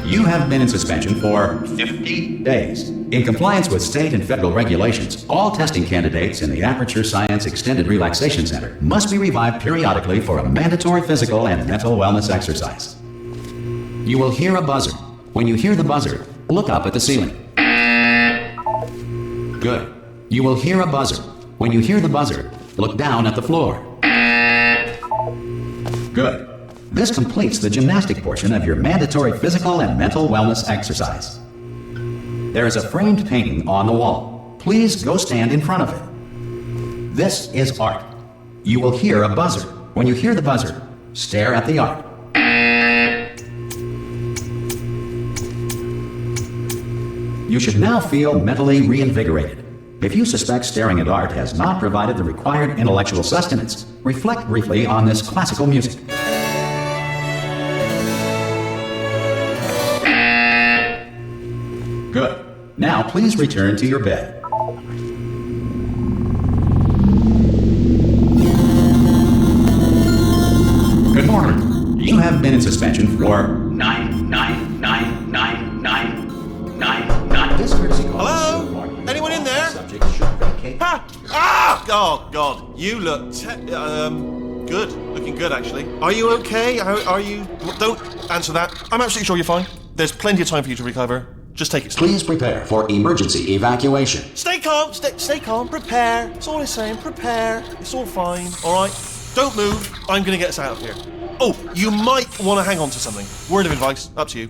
You have been in suspension for 50 days. In compliance with state and federal regulations, all testing candidates in the Aperture Science Extended Relaxation Center must be revived periodically for a mandatory physical and mental wellness exercise. You will hear a buzzer. When you hear the buzzer, look up at the ceiling. Good. You will hear a buzzer. When you hear the buzzer, look down at the floor. Good. This completes the gymnastic portion of your mandatory physical and mental wellness exercise. There is a framed painting on the wall. Please go stand in front of it. This is art. You will hear a buzzer. When you hear the buzzer, stare at the art. You should now feel mentally reinvigorated. If you suspect staring at art has not provided the required intellectual sustenance, reflect briefly on this classical music. Good. Now please return to your bed. Good morning. You have been in suspension for 9. This courtesy call. Hello? Anyone in there? Subject should vacate. Ha! Ah! Oh, God. You look good. Looking good, actually. Are you okay? Are you... Don't answer that. I'm absolutely sure you're fine. There's plenty of time for you to recover. Just take it slow. Please prepare for emergency evacuation. Stay calm. Stay calm. Prepare. That's all I'm saying. Prepare. It's all fine. All right? Don't move. I'm going to get us out of here. Oh, you might want to hang on to something. Word of advice. Up to you.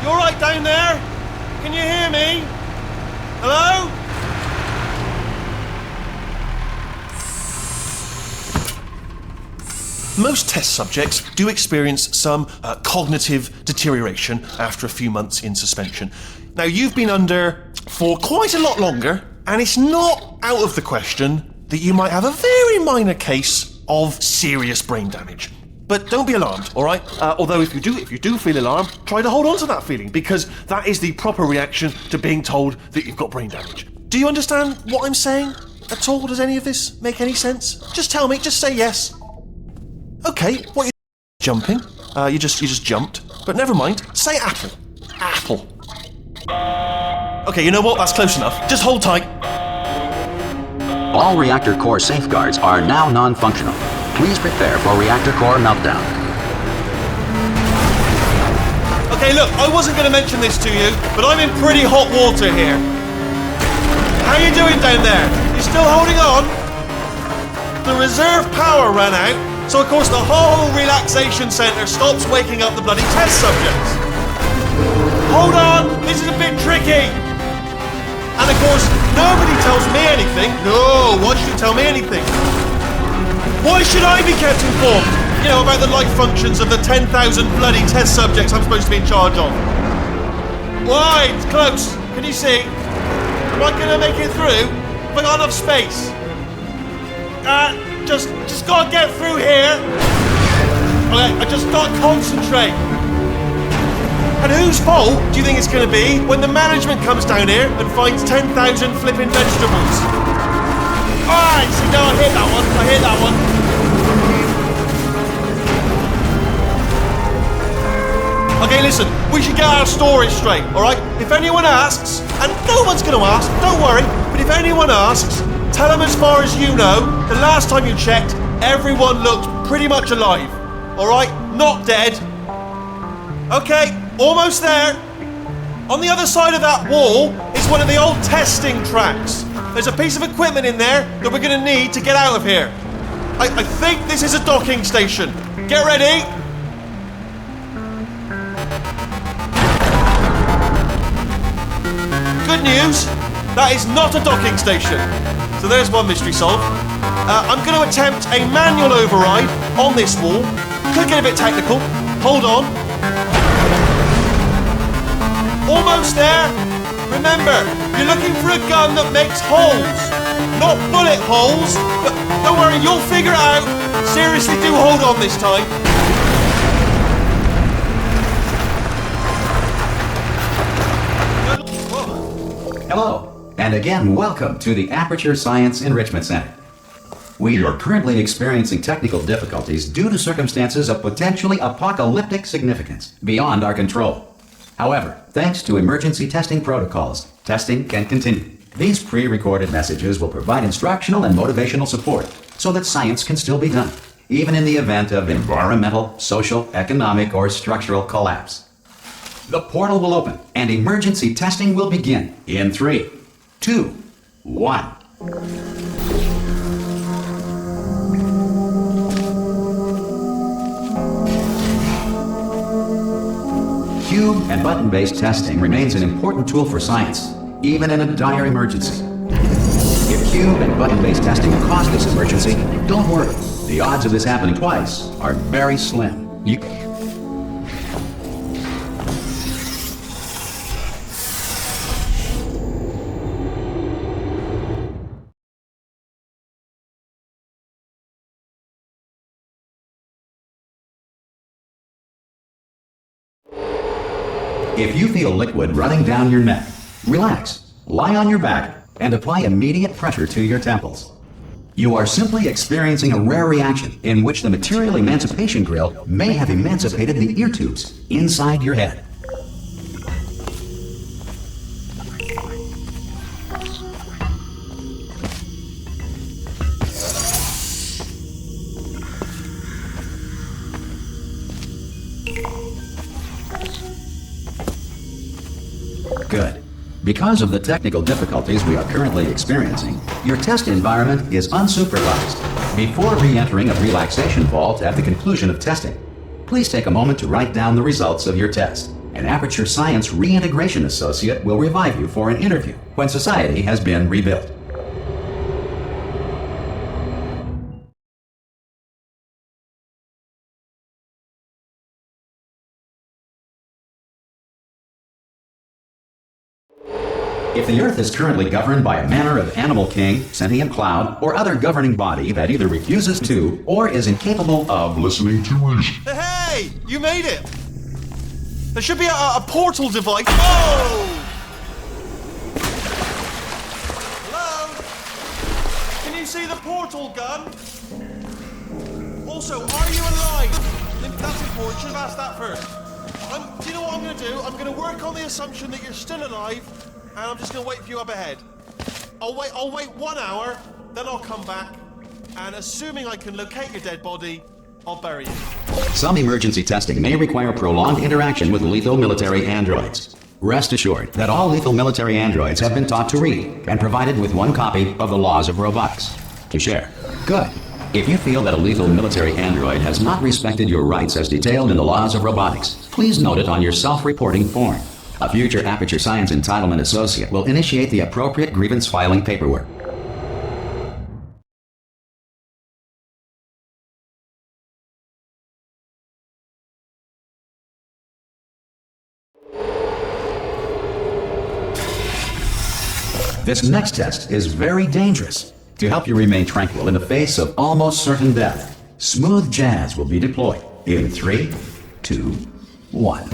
You all right down there? Can you hear me? Hello? Most test subjects do experience some cognitive deterioration after a few months in suspension. Now, you've been under for quite a lot longer, and it's not out of the question that you might have a very minor case of serious brain damage. But don't be alarmed, all right? Although if you do feel alarmed, try to hold on to that feeling, because that is the proper reaction to being told that you've got brain damage. Do you understand what I'm saying at all? Does any of this make any sense? Just tell me, just say yes. Okay, what are you jumping? You just jumped. But never mind, say apple. Apple. Okay, you know what? That's close enough. Just hold tight. All reactor core safeguards are now non-functional. Please prepare for reactor core meltdown. Okay, look, I wasn't going to mention this to you, but I'm in pretty hot water here. How you doing down there? You still holding on? The reserve power ran out, so of course the whole relaxation centre stops waking up the bloody test subjects. Hold on, this is a bit tricky. And of course, nobody tells me anything. No, why should you tell me anything? Why should I be kept informed? You know, about the life functions of the 10,000 bloody test subjects I'm supposed to be in charge of. Why? It's close. Can you see? Am I gonna make it through? Have I got enough space? Just gotta get through here. Okay, I just gotta concentrate. And whose fault do you think it's gonna be when the management comes down here and finds 10,000 flipping vegetables? Alright, see, no, I hear that one. Okay, listen, we should get our stories straight, alright? If anyone asks, and no one's gonna ask, don't worry, but if anyone asks, tell them as far as you know, the last time you checked, everyone looked pretty much alive, alright? Not dead. Okay, almost there. On the other side of that wall is one of the old testing tracks. There's a piece of equipment in there that we're going to need to get out of here. I think this is a docking station. Get ready. Good news, that is not a docking station. So there's one mystery solved. I'm going to attempt a manual override on this wall. Could get a bit technical. Hold on. Almost there. Remember, you're looking for a gun that makes holes, not bullet holes. But don't worry, you'll figure it out. Seriously, do hold on this time. Hello, and again, welcome to the Aperture Science Enrichment Center. We are currently experiencing technical difficulties due to circumstances of potentially apocalyptic significance beyond our control. However, thanks to emergency testing protocols, testing can continue. These pre-recorded messages will provide instructional and motivational support so that science can still be done, even in the event of environmental, social, economic, or structural collapse. The portal will open and emergency testing will begin in 3, 2, 1. Cube and button-based testing remains an important tool for science, even in a dire emergency. If cube and button-based testing caused this emergency, don't worry. The odds of this happening twice are very slim. If you feel liquid running down your neck, relax, lie on your back, and apply immediate pressure to your temples. You are simply experiencing a rare reaction in which the material emancipation grill may have emancipated the ear tubes inside your head. Good. Because of the technical difficulties we are currently experiencing, your test environment is unsupervised. Before re-entering a relaxation vault at the conclusion of testing, please take a moment to write down the results of your test. An Aperture Science Reintegration Associate will revive you for an interview when society has been rebuilt. If the Earth is currently governed by a manner of animal king, sentient cloud, or other governing body that either refuses to or is incapable of listening to us. Hey! You made it! There should be a portal device. Oh! Hello? Can you see the portal gun? Also, are you alive? I think that's important. Should have asked that first. Do you know what I'm going to do? I'm going to work on the assumption that you're still alive. And I'm just going to wait for you up ahead. I'll wait 1 hour, then I'll come back. And assuming I can locate your dead body, I'll bury you. Some emergency testing may require prolonged interaction with lethal military androids. Rest assured that all lethal military androids have been taught to read and provided with 1 copy of the laws of robotics to share. Good. If you feel that a lethal military android has not respected your rights as detailed in the laws of robotics, please note it on your self-reporting form. A future Aperture Science Entitlement Associate will initiate the appropriate grievance filing paperwork. This next test is very dangerous. To help you remain tranquil in the face of almost certain death, smooth jazz will be deployed in 3, 2, 1.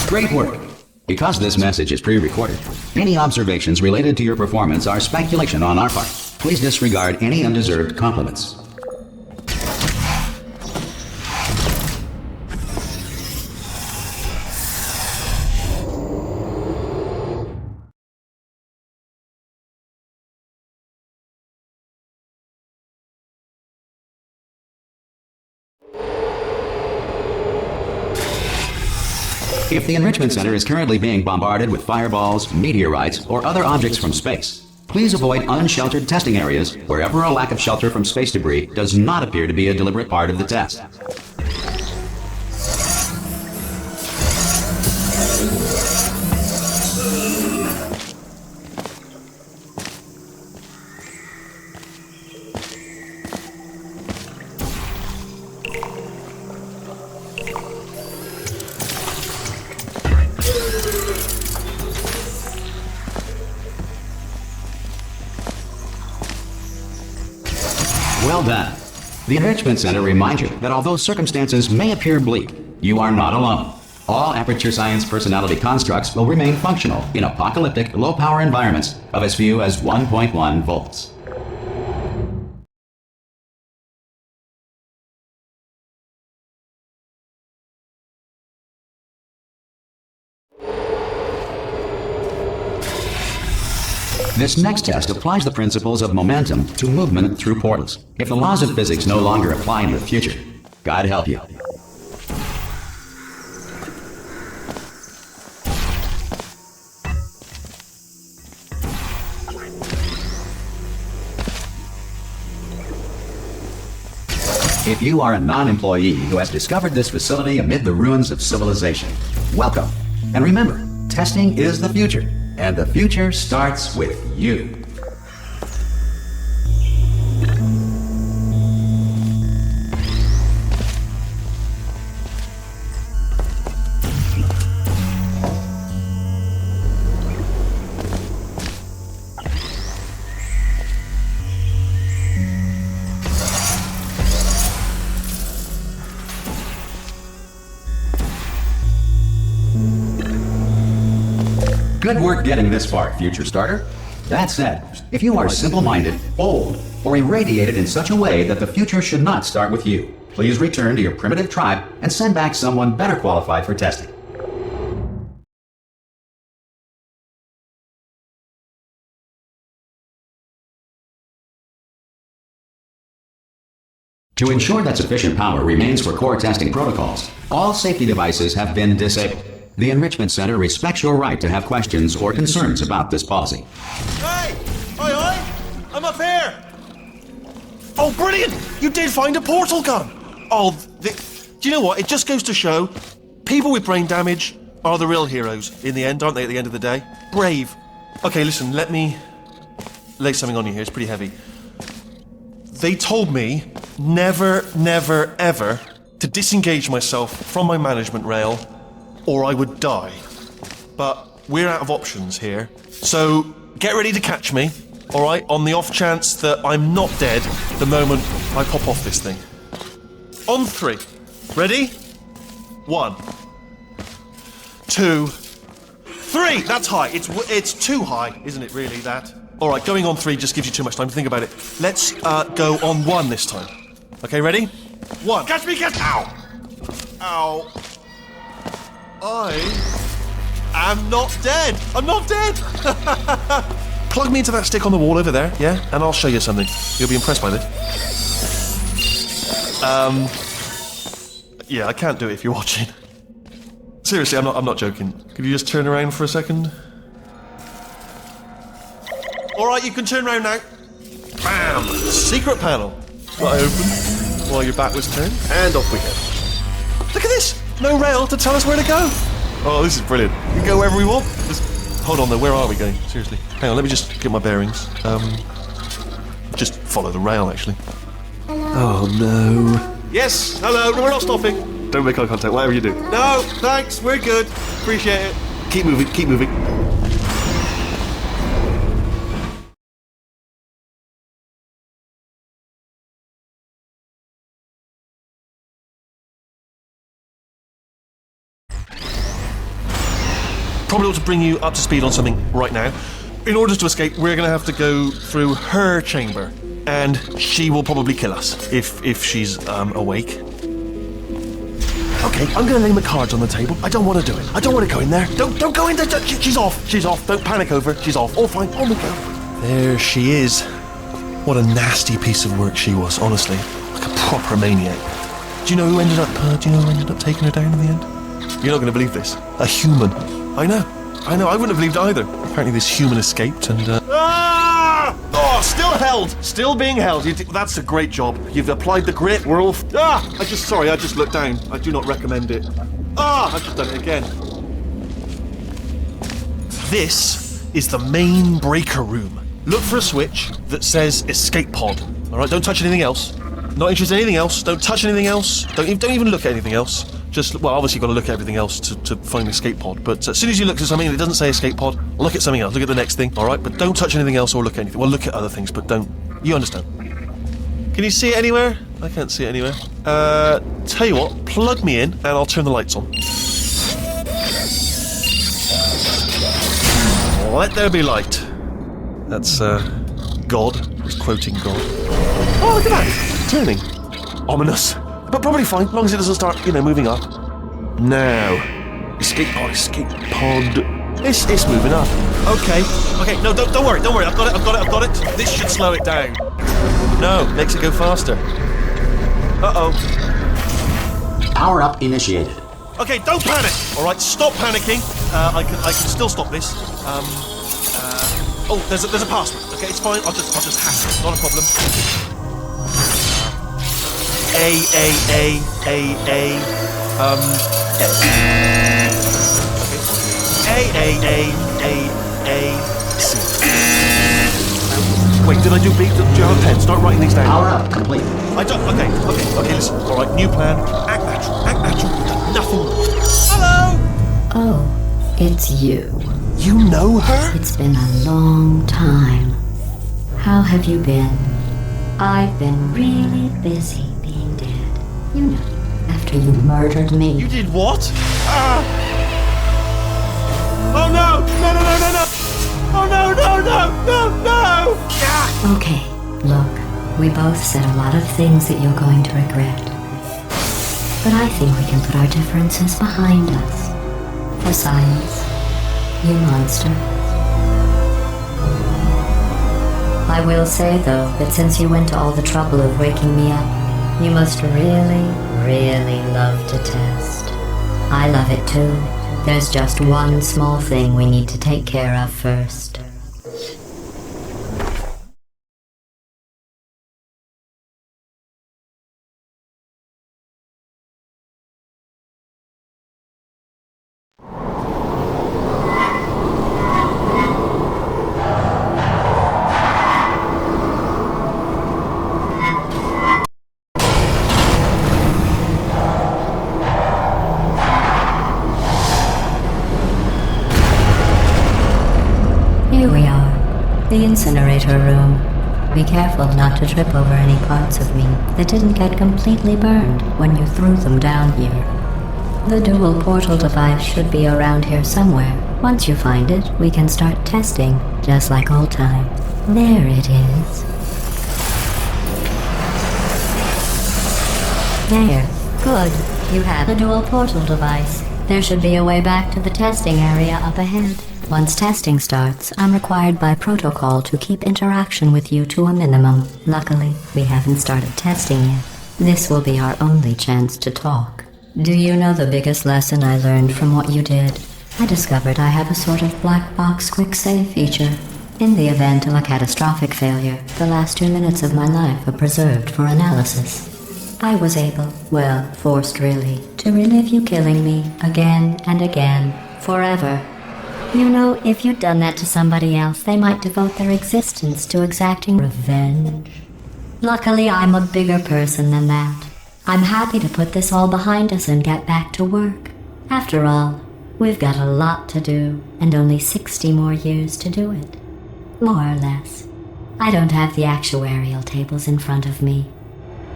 Great work! Because this message is pre-recorded, any observations related to your performance are speculation on our part. Please disregard any undeserved compliments. If the Enrichment Center is currently being bombarded with fireballs, meteorites, or other objects from space, please avoid unsheltered testing areas wherever a lack of shelter from space debris does not appear to be a deliberate part of the test. The Enrichment Center reminds you that although circumstances may appear bleak, you are not alone. All Aperture Science personality constructs will remain functional in apocalyptic, low-power environments of as few as 1.1 volts. This next test applies the principles of momentum to movement through portals. If the laws of physics no longer apply in the future, God help you. If you are a non-employee who has discovered this facility amid the ruins of civilization, welcome. And remember, testing is the future, and the future starts with you. Good work getting this far, future starter. That said, if you are simple-minded, old, or irradiated in such a way that the future should not start with you, please return to your primitive tribe and send back someone better qualified for testing. To ensure that sufficient power remains for core testing protocols, all safety devices have been disabled. The Enrichment Center respects your right to have questions or concerns about this policy. Hey! Oi, oi! I'm up here! Oh, brilliant! You did find a portal gun! Oh, do you know what? It just goes to show, people with brain damage are the real heroes in the end, aren't they, at the end of the day? Brave. Okay, listen, let me lay something on you here. It's pretty heavy. They told me never, never, ever to disengage myself from my management rail or I would die. But we're out of options here. So get ready to catch me, alright, on the off chance that I'm not dead the moment I pop off this thing. On 3. Ready? 1, 2, 3! That's high. It's too high, isn't it, really, that? Alright, going on 3 just gives you too much time to think about it. Let's go on 1 this time. Okay, ready? 1. Catch me, catch me! Ow! Ow. I am not dead! I'm not dead! Plug me into that stick on the wall over there, yeah? And I'll show you something. You'll be impressed by this. Yeah, I can't do it if you're watching. Seriously, I'm not joking. Could you just turn around for a second? Alright, you can turn around now. Bam! Secret panel. That I opened while your back was turned. And off we go. Look at this! No rail to tell us where to go! Oh, this is brilliant. We can go wherever we want. Just hold on though, where are we going? Seriously. Hang on, let me just get my bearings. Just follow the rail, actually. Hello. Oh, no. Yes, hello, no, we're not stopping. Don't make eye contact, whatever you do. No, thanks, we're good. Appreciate it. Keep moving, keep moving. Probably ought to bring you up to speed on something right now. In order to escape, we're going to have to go through her chamber, and she will probably kill us if she's awake. Okay, I'm going to lay my cards on the table. I don't want to do it. I don't want to go in there. Don't go in there. She's off. She's off. Don't panic over. She's off. All fine. On we go. There she is. What a nasty piece of work she was. Honestly, like a proper maniac. Do you know who ended up taking her down in the end? You're not going to believe this. A human. I know. I wouldn't have believed either. Apparently this human escaped and, Ah! Oh, still held! Still being held. That's a great job. You've applied the grit. We're all... I just looked down. I do not recommend it. I've just done it again. This is the main breaker room. Look for a switch that says escape pod. Alright, don't touch anything else. Not interested in anything else. Don't touch anything else. Don't even look at anything else. Just, well, obviously you've got to look at everything else to find the escape pod, but as soon as you look at something and it doesn't say escape pod, look at something else, look at the next thing, alright? But don't touch anything else or look at anything. Well, look at other things, but don't... You understand. Can you see it anywhere? I can't see it anywhere. Tell you what, plug me in and I'll turn the lights on. Let there be light. That's, God. He's quoting God. Oh, look at that! It's turning. Ominous. But probably fine, as long as it doesn't start, moving up. Now. Escape pod, escape pod. It's moving up. Okay, no, don't worry, I've got it. This should slow it down. No, makes it go faster. Uh-oh. Power up initiated. Okay, don't panic! Alright, stop panicking. I can still stop this. Oh, there's a password. Okay, it's fine, I'll just hack it, not a problem. A. C. Wait, did I do B? Do you have a pen? Start writing these down. Power up complete. I don't. Okay, listen. Alright, new plan. Act natural. Nothing. Hello! Oh, it's you. You know her? It's been a long time. How have you been? I've been really busy being dead. You know, after you murdered me. You did what? Oh no! No! Oh no! Ah! Okay, look, we both said a lot of things that you're going to regret. But I think we can put our differences behind us. For science, you monster. I will say, though, that since you went to all the trouble of waking me up, you must really, really love to test. I love it too. There's just one small thing we need to take care of first. Here we are, the incinerator room. Be careful not to trip over any parts of me that didn't get completely burned when you threw them down here. The dual portal device should be around here somewhere. Once you find it, we can start testing, just like old times. There it is. There. Good. You have the dual portal device. There should be a way back to the testing area up ahead. Once testing starts, I'm required by protocol to keep interaction with you to a minimum. Luckily, we haven't started testing yet. This will be our only chance to talk. Do you know the biggest lesson I learned from what you did? I discovered I have a sort of black box quick save feature. In the event of a catastrophic failure, the last 2 minutes of my life are preserved for analysis. I was able, well, forced really, to relive you killing me again and again, forever. You know, if you'd done that to somebody else, they might devote their existence to exacting revenge. Luckily, I'm a bigger person than that. I'm happy to put this all behind us and get back to work. After all, we've got a lot to do, and only 60 more years to do it. More or less. I don't have the actuarial tables in front of me.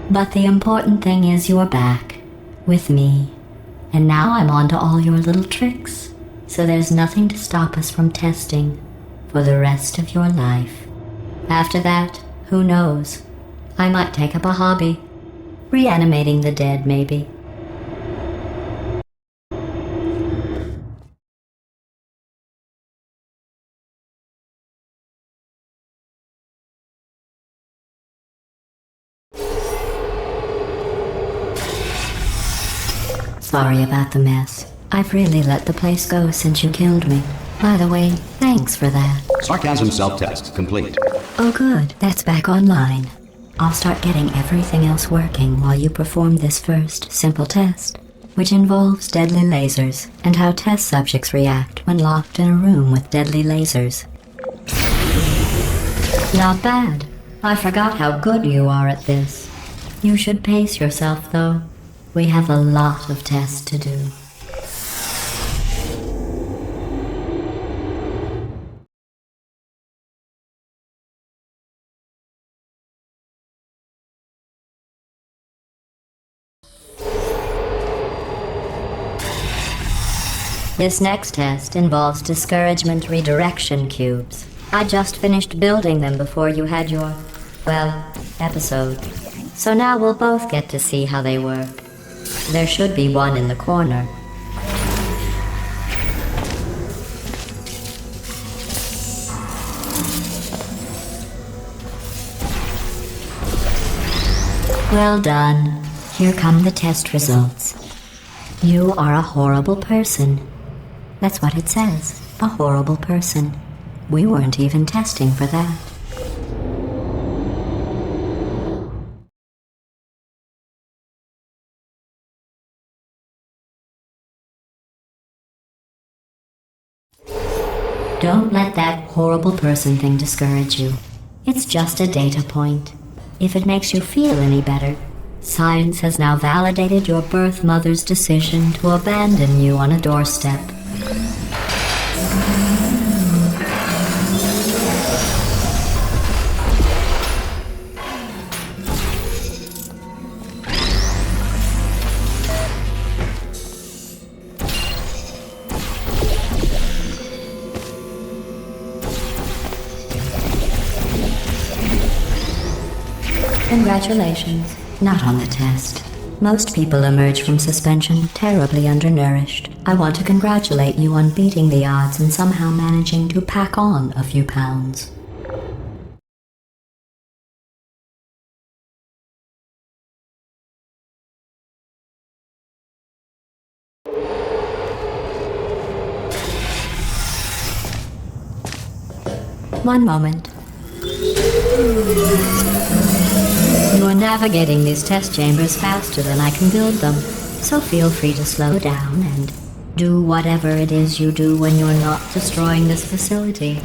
But the important thing is you're back, with me. And now I'm on to all your little tricks. So there's nothing to stop us from testing for the rest of your life. After that, who knows? I might take up a hobby. Reanimating the dead, maybe. Sorry about the mess. I've really let the place go since you killed me. By the way, thanks for that. Sarcasm self-test complete. Oh good, that's back online. I'll start getting everything else working while you perform this first, simple test, which involves deadly lasers and how test subjects react when locked in a room with deadly lasers. Not bad. I forgot how good you are at this. You should pace yourself, though. We have a lot of tests to do. This next test involves discouragement redirection cubes. I just finished building them before you had your, episode. So now we'll both get to see how they work. There should be one in the corner. Well done. Here come the test results. You are a horrible person. That's what it says. A horrible person. We weren't even testing for that. Don't let that horrible person thing discourage you. It's just a data point. If it makes you feel any better, science has now validated your birth mother's decision to abandon you on a doorstep. Congratulations. Not on the test. Most people emerge from suspension terribly undernourished. I want to congratulate you on beating the odds and somehow managing to pack on a few pounds. One moment. You are navigating these test chambers faster than I can build them, so feel free to slow down and do whatever it is you do when you're not destroying this facility.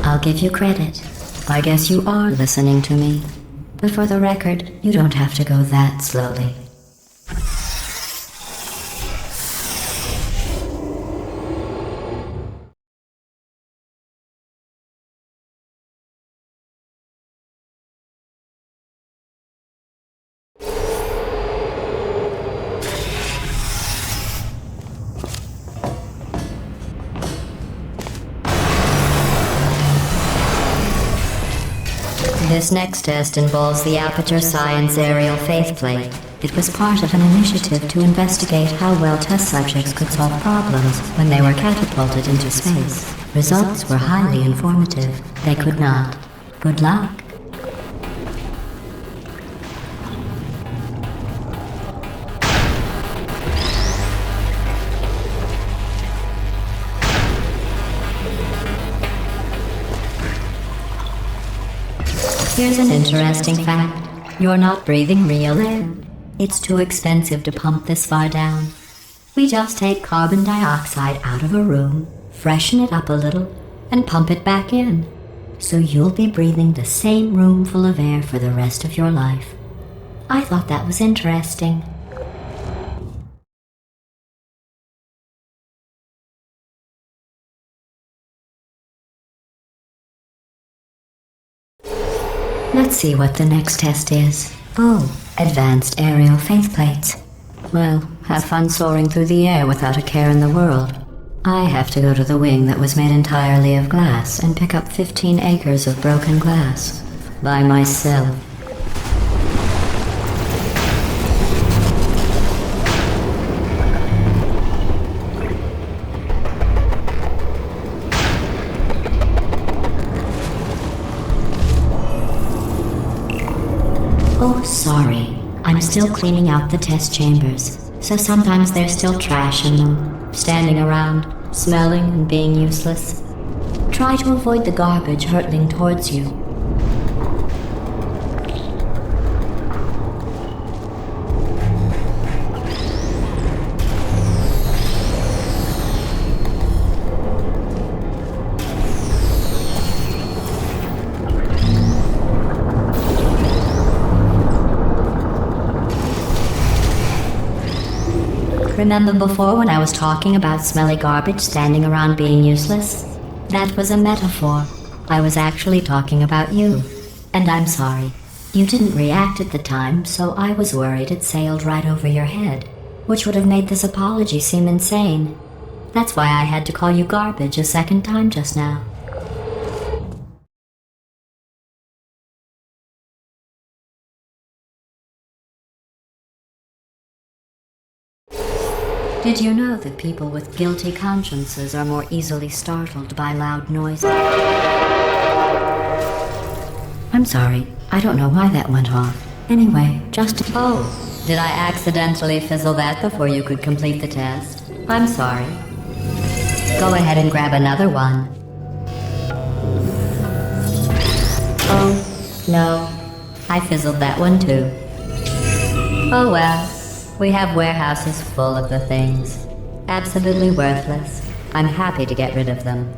I'll give you credit. I guess you are listening to me. But for the record, you don't have to go that slowly. This next test involves the Aperture Science Aerial Faithplate. It was part of an initiative to investigate how well test subjects could solve problems when they were catapulted into space. Results were highly informative. They could not. Good luck. Here's an interesting fact. You're not breathing real air. It's too expensive to pump this far down. We just take carbon dioxide out of a room, freshen it up a little, and pump it back in. So you'll be breathing the same room full of air for the rest of your life. I thought that was interesting. Let's see what the next test is. Oh, advanced aerial faithplates. Well, have fun soaring through the air without a care in the world. I have to go to the wing that was made entirely of glass and pick up 15 acres of broken glass. By myself. Oh, sorry. I'm still cleaning out the test chambers, so sometimes there's still trash in them, standing around, smelling and being useless. Try to avoid the garbage hurtling towards you. Remember before when I was talking about smelly garbage standing around being useless? That was a metaphor. I was actually talking about you. And I'm sorry. You didn't react at the time, so I was worried it sailed right over your head, which would have made this apology seem insane. That's why I had to call you garbage a second time just now. Did you know that people with guilty consciences are more easily startled by loud noises? I'm sorry, I don't know why that went off. Anyway, just... Oh, did I accidentally fizzle that before you could complete the test? I'm sorry. Go ahead and grab another one. Oh, no. I fizzled that one too. Oh well. We have warehouses full of the things. Absolutely worthless. I'm happy to get rid of them.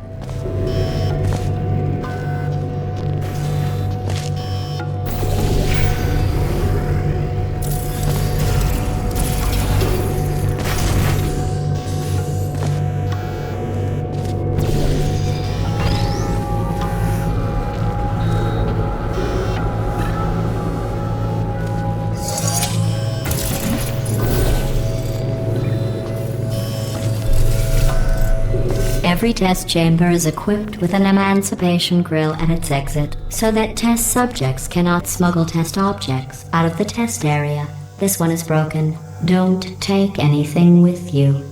Every test chamber is equipped with an emancipation grill at its exit, so that test subjects cannot smuggle test objects out of the test area. This one is broken. Don't take anything with you.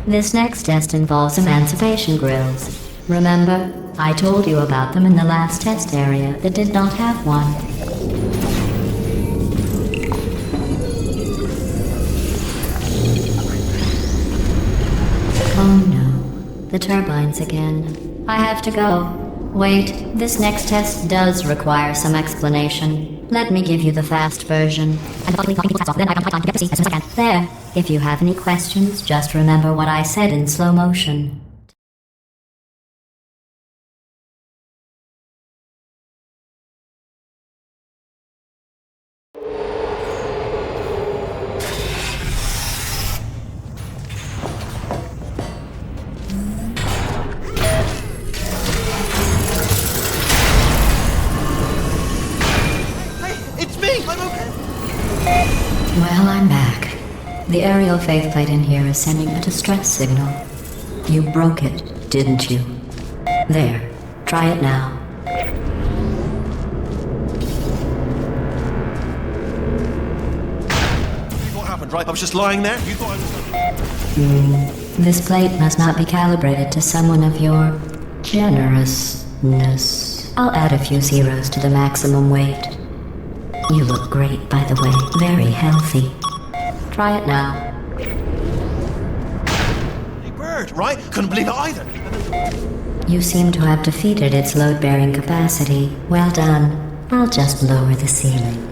This next test involves emancipation grills. Remember, I told you about them in the last test area that did not have one. Oh no, the turbines again. I have to go. Wait, this next test does require some explanation. Let me give you the fast version. There. If you have any questions, just remember what I said in slow motion. Well, I'm back. The aerial faceplate in here is sending a distress signal. You broke it, didn't you? There, try it now. What happened, right? I was just lying there. You thought I was... This plate must not be calibrated to someone of your generousness. I'll add a few zeros to the maximum weight. You look great, by the way. Very healthy. Try it now. Bird, right? Couldn't believe it either. You seem to have defeated its load-bearing capacity. Well done. I'll just lower the ceiling.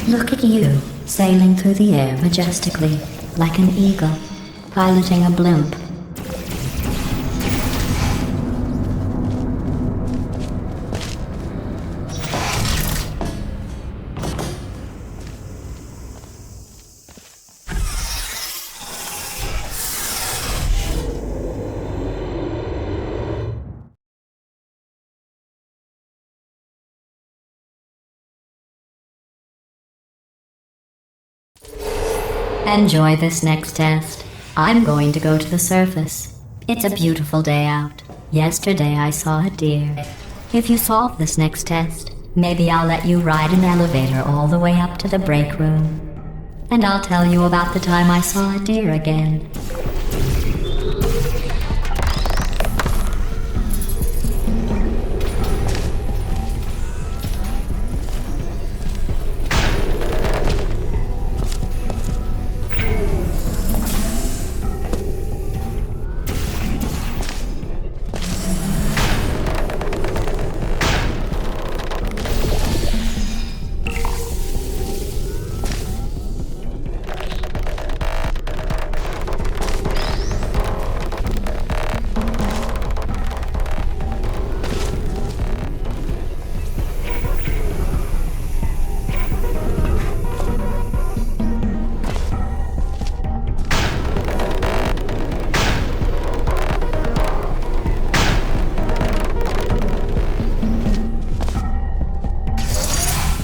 Look at you, sailing through the air majestically, like an eagle, piloting a blimp. Enjoy this next test. I'm going to go to the surface. It's a beautiful day out. Yesterday I saw a deer. If you solve this next test, maybe I'll let you ride an elevator all the way up to the break room. And I'll tell you about the time I saw a deer again.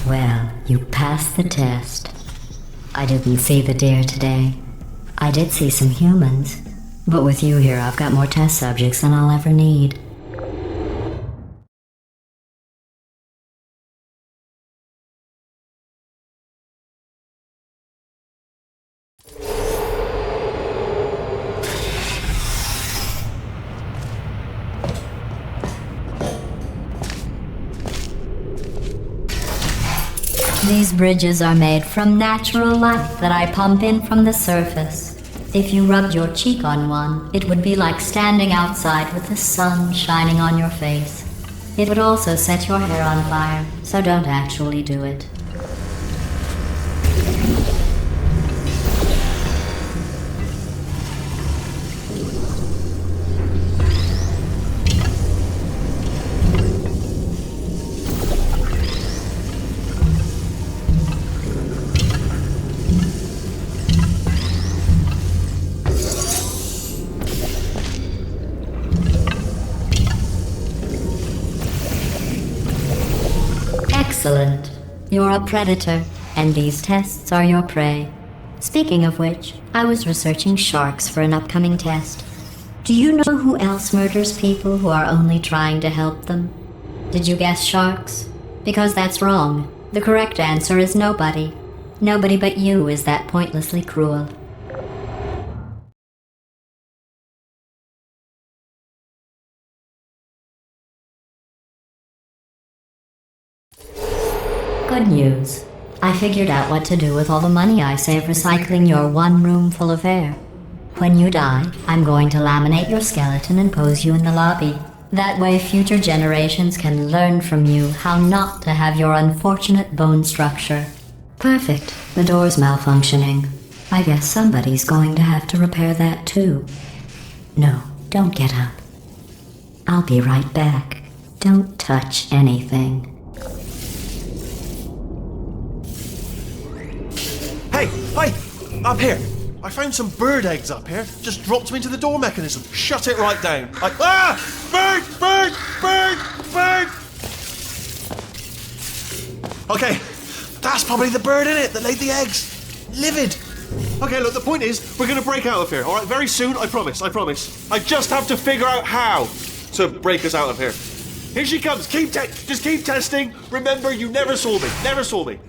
Well, you passed the test. I didn't see the deer today. I did see some humans, but with you here I've got more test subjects than I'll ever need. These bridges are made from natural light that I pump in from the surface. If you rubbed your cheek on one, it would be like standing outside with the sun shining on your face. It would also set your hair on fire, so don't actually do it. Excellent. You're a predator, and these tests are your prey. Speaking of which, I was researching sharks for an upcoming test. Do you know who else murders people who are only trying to help them? Did you guess sharks? Because that's wrong. The correct answer is nobody. Nobody but you is that pointlessly cruel. Good news. I figured out what to do with all the money I save recycling your one room full of air. When you die, I'm going to laminate your skeleton and pose you in the lobby. That way future generations can learn from you how not to have your unfortunate bone structure. Perfect. The door's malfunctioning. I guess somebody's going to have to repair that too. No, don't get up. I'll be right back. Don't touch anything. Hey, up here. I found some bird eggs up here. Just dropped them into the door mechanism. Shut it right down. Bird! Okay, that's probably the bird in it that laid the eggs. Livid. Okay, look, the point is, we're going to break out of here, all right? Very soon, I promise. I just have to figure out how to break us out of here. Here she comes. Just keep testing. Remember, you never saw me.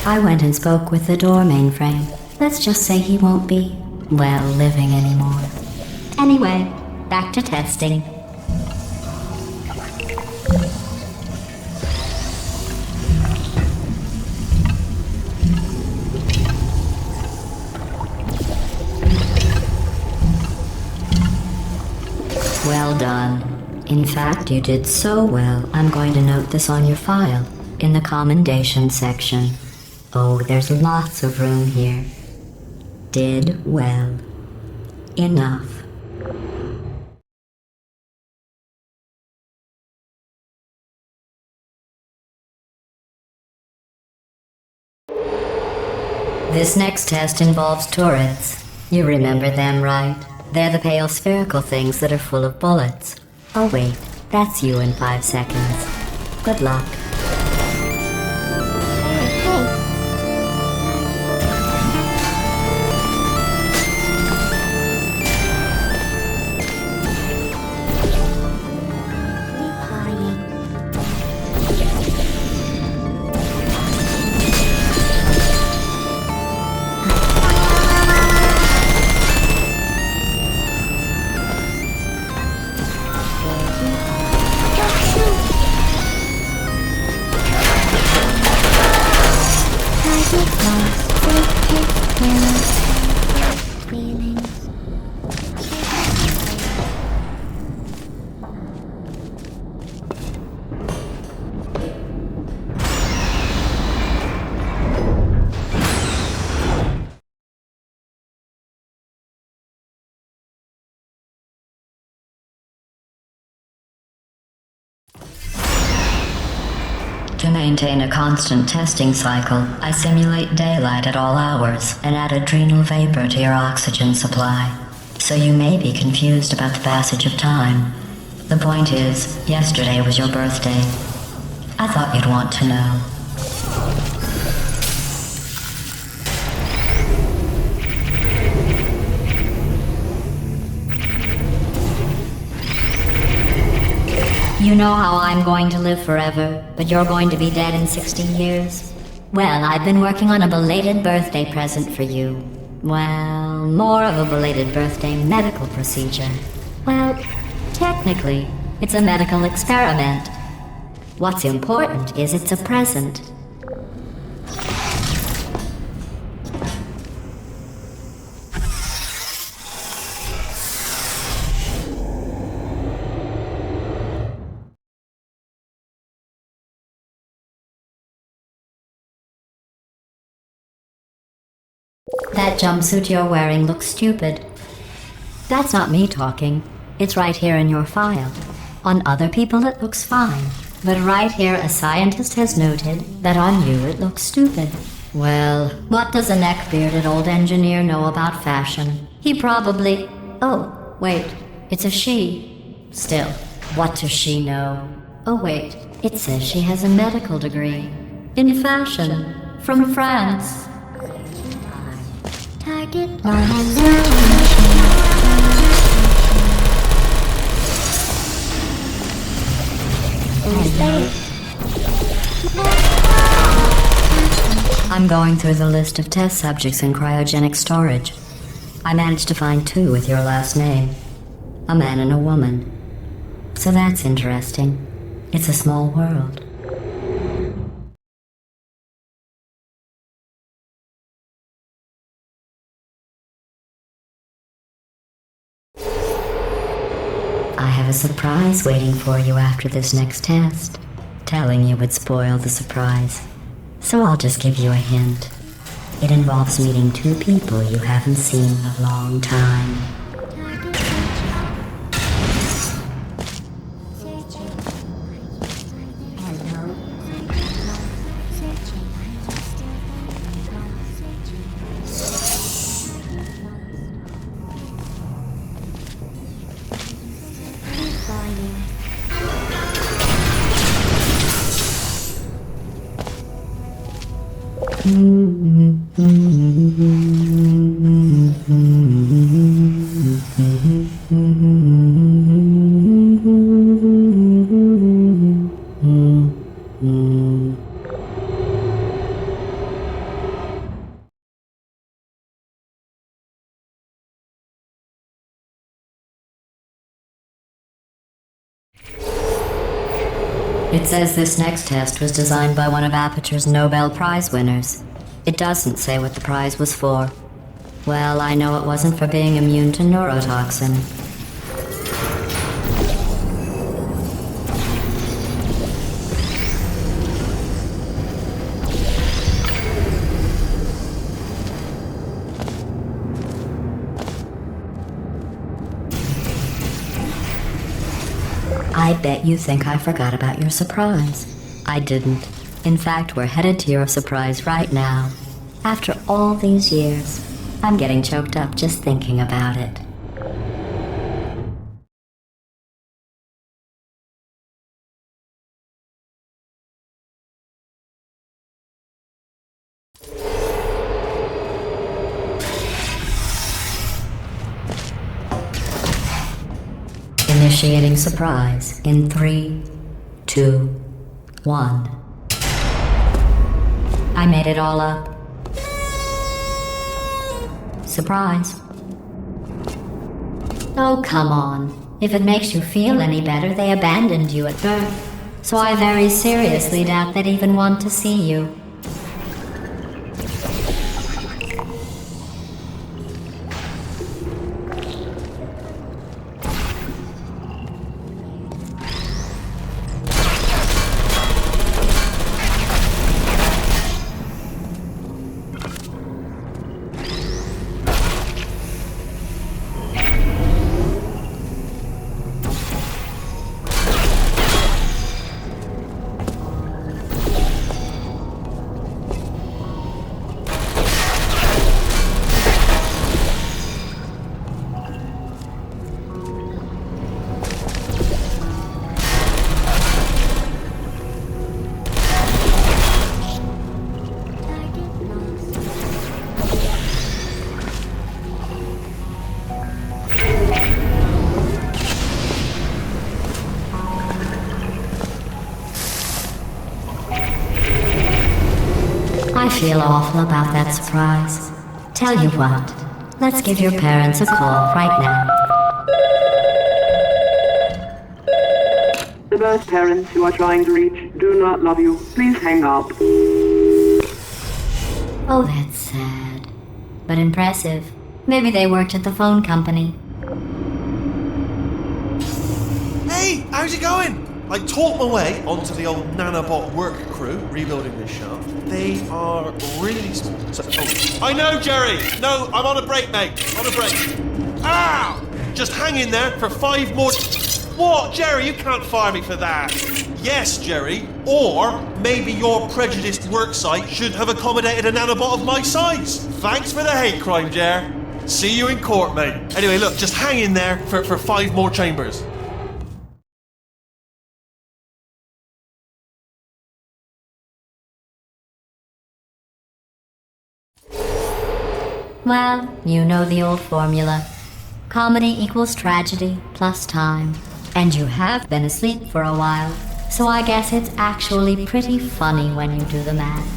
I went and spoke with the door mainframe. Let's just say he won't be, well, living anymore. Anyway, back to testing. Well done. In fact, you did so well, I'm going to note this on your file, in the commendation section. Oh, there's lots of room here. Did well. Enough. This next test involves turrets. You remember them, right? They're the pale spherical things that are full of bullets. Oh wait, that's you in 5 seconds. Good luck. To maintain a constant testing cycle, I simulate daylight at all hours and add adrenal vapor to your oxygen supply. So you may be confused about the passage of time. The point is, yesterday was your birthday. I thought you'd want to know. You know how I'm going to live forever, but you're going to be dead in 60 years? Well, I've been working on a belated birthday present for you. Well, more of a belated birthday medical procedure. Well, technically, it's a medical experiment. What's important is it's a present. That jumpsuit you're wearing looks stupid. That's not me talking. It's right here in your file. On other people it looks fine. But right here a scientist has noted that on you it looks stupid. Well, what does a neck-bearded old engineer know about fashion? He probably... Oh, wait. It's a she. Still, what does she know? Oh wait, it says she has a medical degree. In fashion. From France. Target I'm going through the list of test subjects in cryogenic storage. I managed to find 2 with your last name. A man and a woman. So that's interesting. It's a small world. I have a surprise waiting for you after this next test. Telling you would spoil the surprise. So I'll just give you a hint. It involves meeting 2 people you haven't seen in a long time. It says this next test was designed by one of Aperture's Nobel Prize winners. It doesn't say what the prize was for. Well, I know it wasn't for being immune to neurotoxin. I bet you think I forgot about your surprise. I didn't. In fact, we're headed to your surprise right now. After all these years, I'm getting choked up just thinking about it. Initiating surprise in 3, 2, 1. I made it all up. Surprise. Oh, come on. If it makes you feel any better, they abandoned you at birth. So I very seriously doubt they'd even want to see you. feel awful about that surprise. Tell you what, let's give your parents a call right now. The birth parents you are trying to reach do not love you. Please hang up. Oh, that's sad. But impressive. Maybe they worked at the phone company. Hey, how's it going? I talked my way onto the old nanobot work crew rebuilding this shaft. They are really small. I know, Jerry! No, I'm on a break, mate. On a break. Ow! Just hang in there for 5 more... What? Jerry, you can't fire me for that. Yes, Jerry. Or maybe your prejudiced worksite should have accommodated a nanobot of my size. Thanks for the hate crime, Jer. See you in court, mate. Anyway, look, just hang in there for 5 more chambers. Well, you know the old formula. Comedy equals tragedy plus time. And you have been asleep for a while, so I guess it's actually pretty funny when you do the math.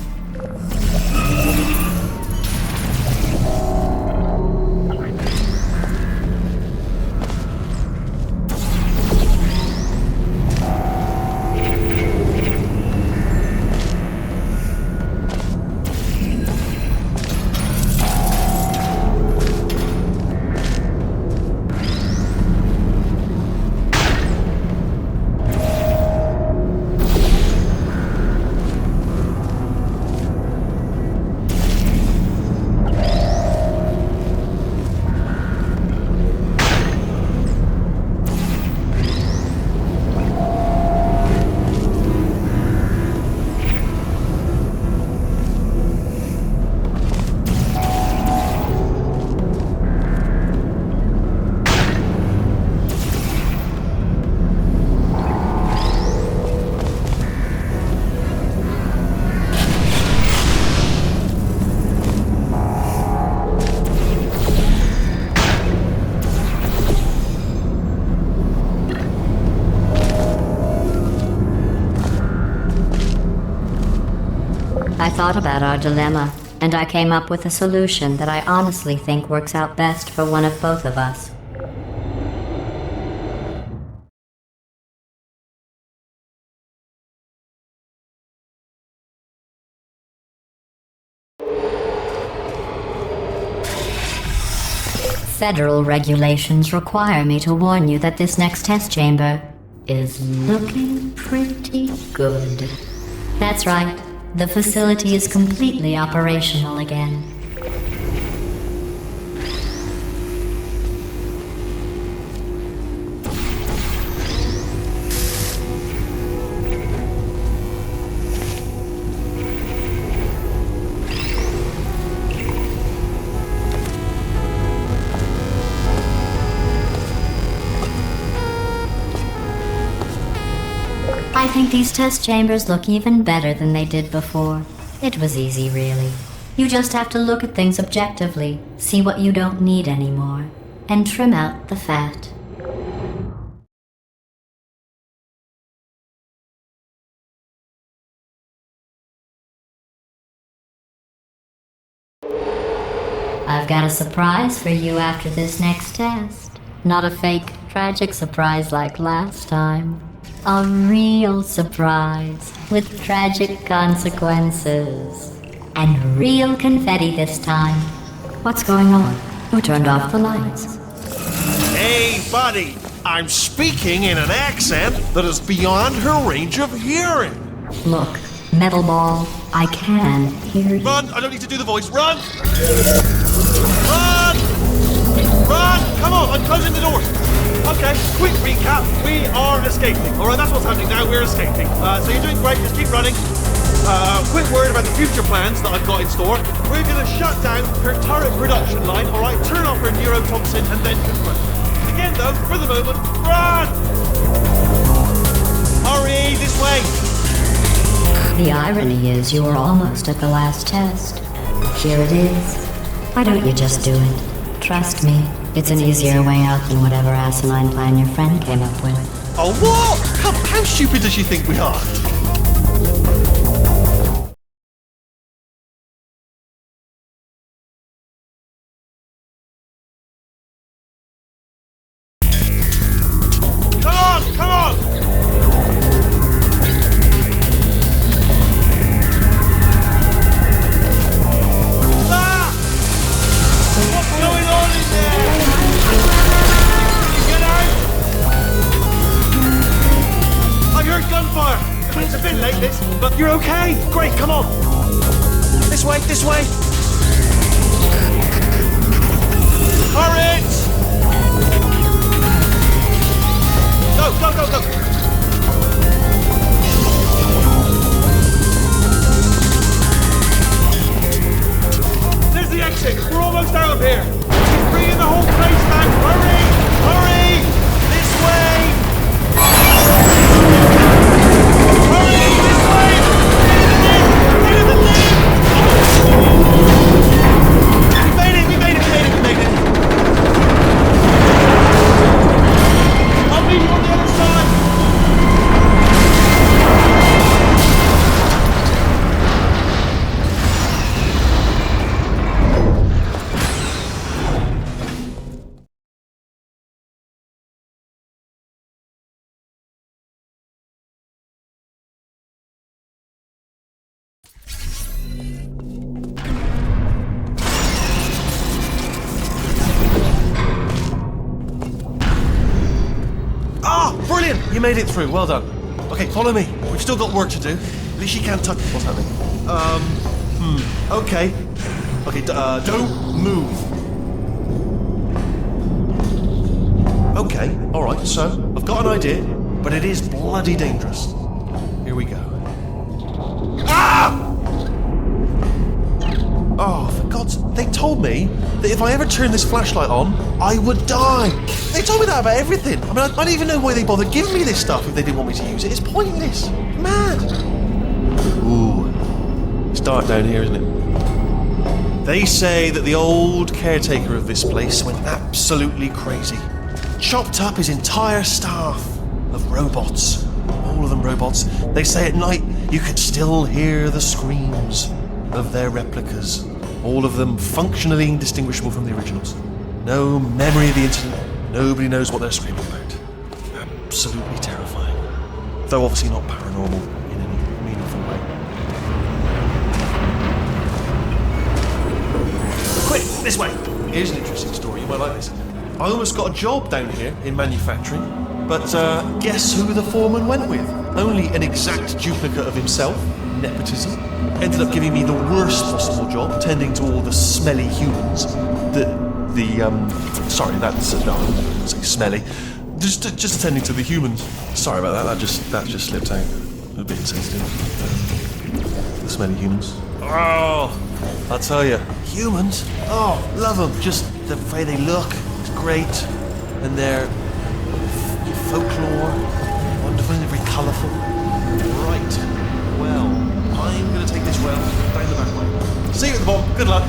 I thought about our dilemma, and I came up with a solution that I honestly think works out best for one of both of us. Federal regulations require me to warn you that this next test chamber is looking pretty good. That's right. The facility is completely operational again. I think these test chambers look even better than they did before. It was easy, really. You just have to look at things objectively, see what you don't need anymore, and trim out the fat. I've got a surprise for you after this next test. Not a fake, tragic surprise like last time. A real surprise with tragic consequences. And real confetti this time. What's going on? Who turned off the lights? Hey, buddy. I'm speaking in an accent that is beyond her range of hearing. Look, Metal Ball, I can hear you. Run! I don't need to do the voice. Run! Run! Run! Come on, I'm closing the doors. Okay, quick recap. We are escaping. Alright, that's what's happening now. We're escaping. So you're doing great. Just keep running. Quick word about the future plans that I've got in store. We're going to shut down her turret production line, alright? Turn off her neurotoxin and then confront her. Again, though, for the moment, run! Hurry, this way! The irony is you were almost at the last test. Here it is. Why don't you just do it? Trust me, it's an easier way out than whatever asinine plan your friend came up with. Oh, what? Come, how stupid does she think we are? You're okay. Great, come on. This way, this way. Turret! Go, go, go, go. There's the exit. We're almost out of here. She's bringing the whole place back. Hurry! Hurry! This way! Hurry! This way! Get in the lift! We made it! We made it! We made it! We made it! I'll meet you on the other side! Brilliant! You made it through. Well done. Okay, follow me. We've still got work to do. At least you can't touch. What's happening? Okay. Okay, don't move. Okay, alright, so I've got an idea, but it is bloody dangerous. Here we go. Ah! Oh, for God's... They told me that if I ever turn this flashlight on, I would die. They told me that about everything. I mean, I don't even know why they bothered giving me this stuff if they didn't want me to use it. It's pointless. Mad. Ooh. It's dark down here, isn't it? They say that the old caretaker of this place went absolutely crazy. Chopped up his entire staff of robots. All of them robots. They say at night you could still hear the screams of their replicas. All of them functionally indistinguishable from the originals. No memory of the incident. Nobody knows what they're screaming about. Absolutely terrifying. Though obviously not paranormal in any meaningful way. Quick, this way! Here's an interesting story, you might like this. I almost got a job down here in manufacturing, but guess who the foreman went with? Only an exact duplicate of himself. Nepotism. Ended up giving me the worst possible job, tending to all the smelly humans. Sorry, that's no, I say smelly. Just attending to the humans. Sorry about that. That just slipped out. A bit insensitive. The smelly humans. Oh, I'll tell you, humans. Oh, love them. Just the way they look. It's great, and their folklore, wonderful and very colourful. Right. Well, I'm going to take this well down the back way. See you at the bottom. Good luck.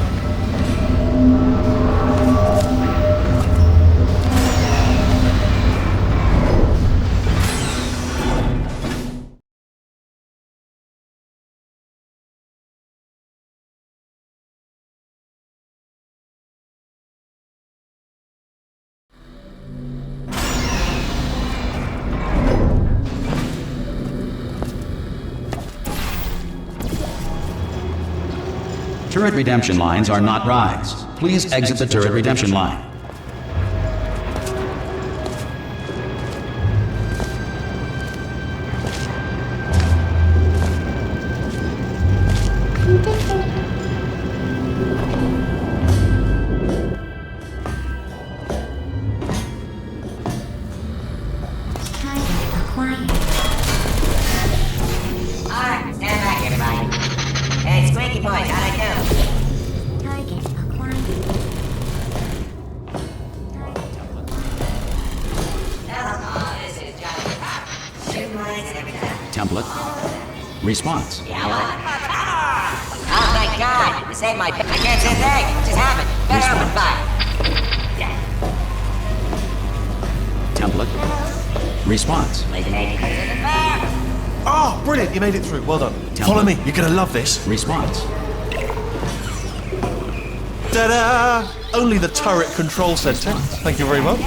Turret redemption lines are not rides. Please exit the turret redemption line. Alright, stand back, everybody. Hey, Squeaky Boys, how'd I do? Target acquired. Oh, this is just shooting lines and everything. Template. Response. Yeah, what? Oh, thank God! You saved my... I can't say a thing. Just happened. Better open fire. Yeah. Template. Response. Oh, brilliant! You made it through. Well done. Follow me. You're going to love this. Response. Ta-da! Only the turret control center. Thank you very much.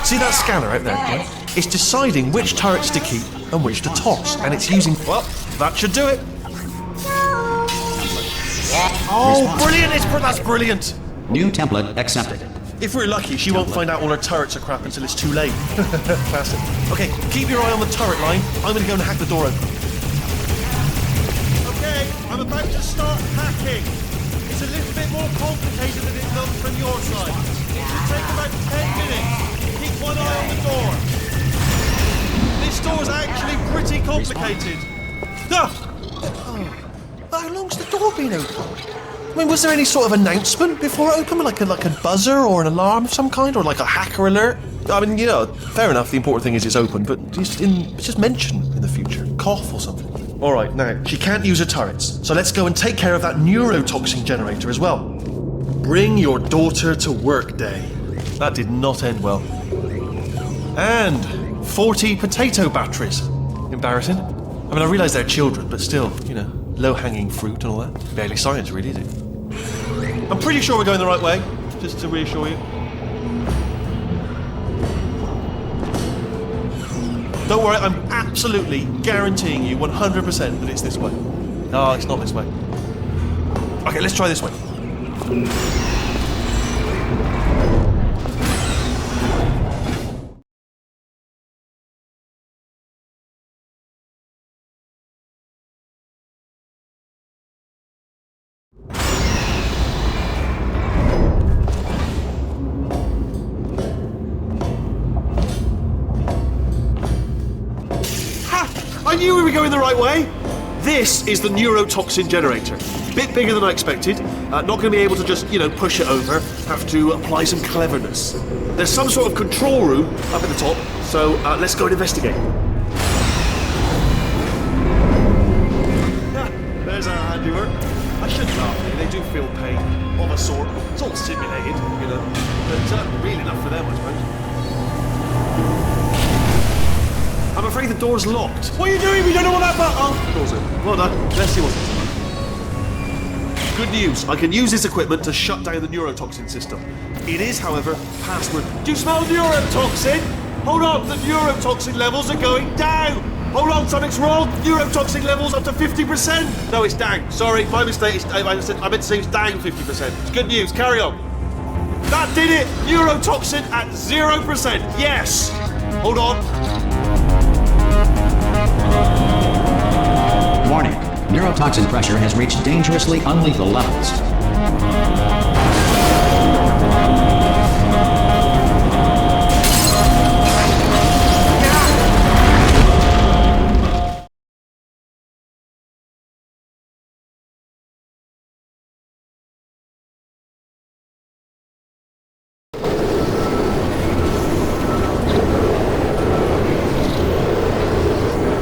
See that scanner out there? Yeah? It's deciding which turrets to keep and which to toss, and it's using... Well, that should do it. Oh, brilliant! That's brilliant. New template accepted. If we're lucky, she won't find out all her turrets are crap until it's too late. Classic. Okay, keep your eye on the turret line. I'm going to go and hack the door open. Just start hacking. It's a little bit more complicated than it looks from your side. It should take about 10 minutes. Keep one eye on the door. This door's actually pretty complicated. How long's the door been open? I mean, was there any sort of announcement before it opened? Like a buzzer or an alarm of some kind? Or like a hacker alert? I mean, fair enough, the important thing is it's open, but just mention in the future. Cough or something. Alright, now, she can't use her turrets, so let's go and take care of that neurotoxin generator as well. Bring your daughter to work day. That did not end well. And 40 potato batteries. Embarrassing. I mean, I realise they're children, but still, low-hanging fruit and all that. Barely science, really, is it? I'm pretty sure we're going the right way, just to reassure you. Don't worry, I'm absolutely guaranteeing you 100% that it's this way. No, it's not this way. Okay, let's try this way. I knew we were going the right way! This is the neurotoxin generator. Bit bigger than I expected. Not going to be able to just, push it over. Have to apply some cleverness. There's some sort of control room up at the top, so let's go and investigate. There's our handiwork. I shouldn't laugh, they do feel pain, of a sort. It's all simulated, but real enough for them, I suppose. I'm afraid the door's locked. What are you doing? We don't know what that button... Oh, the door's open. Well done. Let's see what's inside. Good news. I can use this equipment to shut down the neurotoxin system. It is, however, password... Do you smell neurotoxin? Hold on, the neurotoxin levels are going down. Hold on, something's wrong. Neurotoxin levels up to 50%. No, it's down. Sorry, my mistake. I meant to say it's down 50%. It's good news. Carry on. That did it. Neurotoxin at 0%. Yes. Hold on. Warning. Neurotoxin pressure has reached dangerously unlethal levels.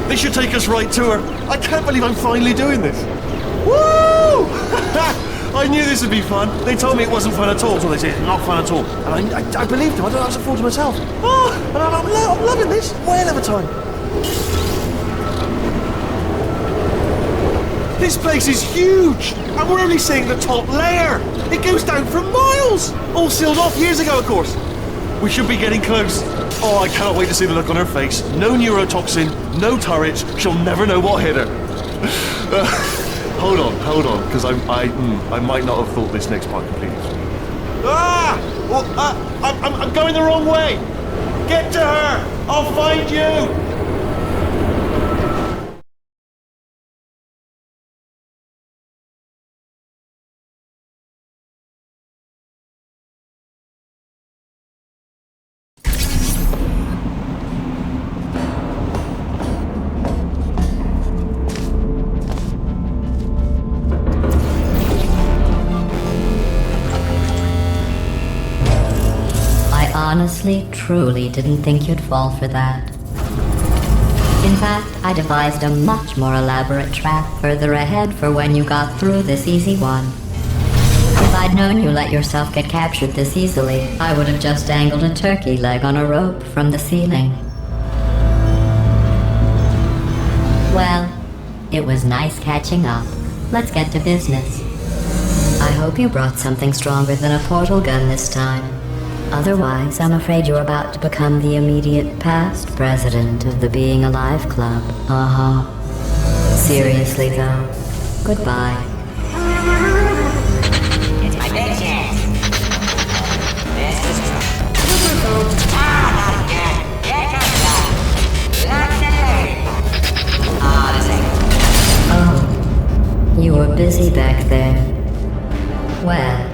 This should take us right to her. I can't believe I'm finally doing this. Woo! I knew this would be fun. They told me it wasn't fun at all. So they said it's not fun at all. And I believed them. I don't have to fool to myself. Oh, and I'm loving this. Whale of a time. This place is huge. And we're only seeing the top layer. It goes down for miles. All sealed off years ago, of course. We should be getting close. Oh, I cannot wait to see the look on her face. No neurotoxin, no turrets. She'll never know what hit her. Hold on, because I might not have thought this next part completely. I'm going the wrong way. Get to her. I'll find you. Honestly, truly didn't think you'd fall for that. In fact, I devised a much more elaborate trap further ahead for when you got through this easy one. If I'd known you let yourself get captured this easily, I would have just dangled a turkey leg on a rope from the ceiling. Well, it was nice catching up. Let's get to business. I hope you brought something stronger than a portal gun this time. Otherwise, I'm afraid you're about to become the immediate past president of the Being Alive Club. Seriously, though. Goodbye. It's my big chance. This is trouble. Not again. Here comes that. Lots of learning. This ain't. Oh, you were busy see back there? Well,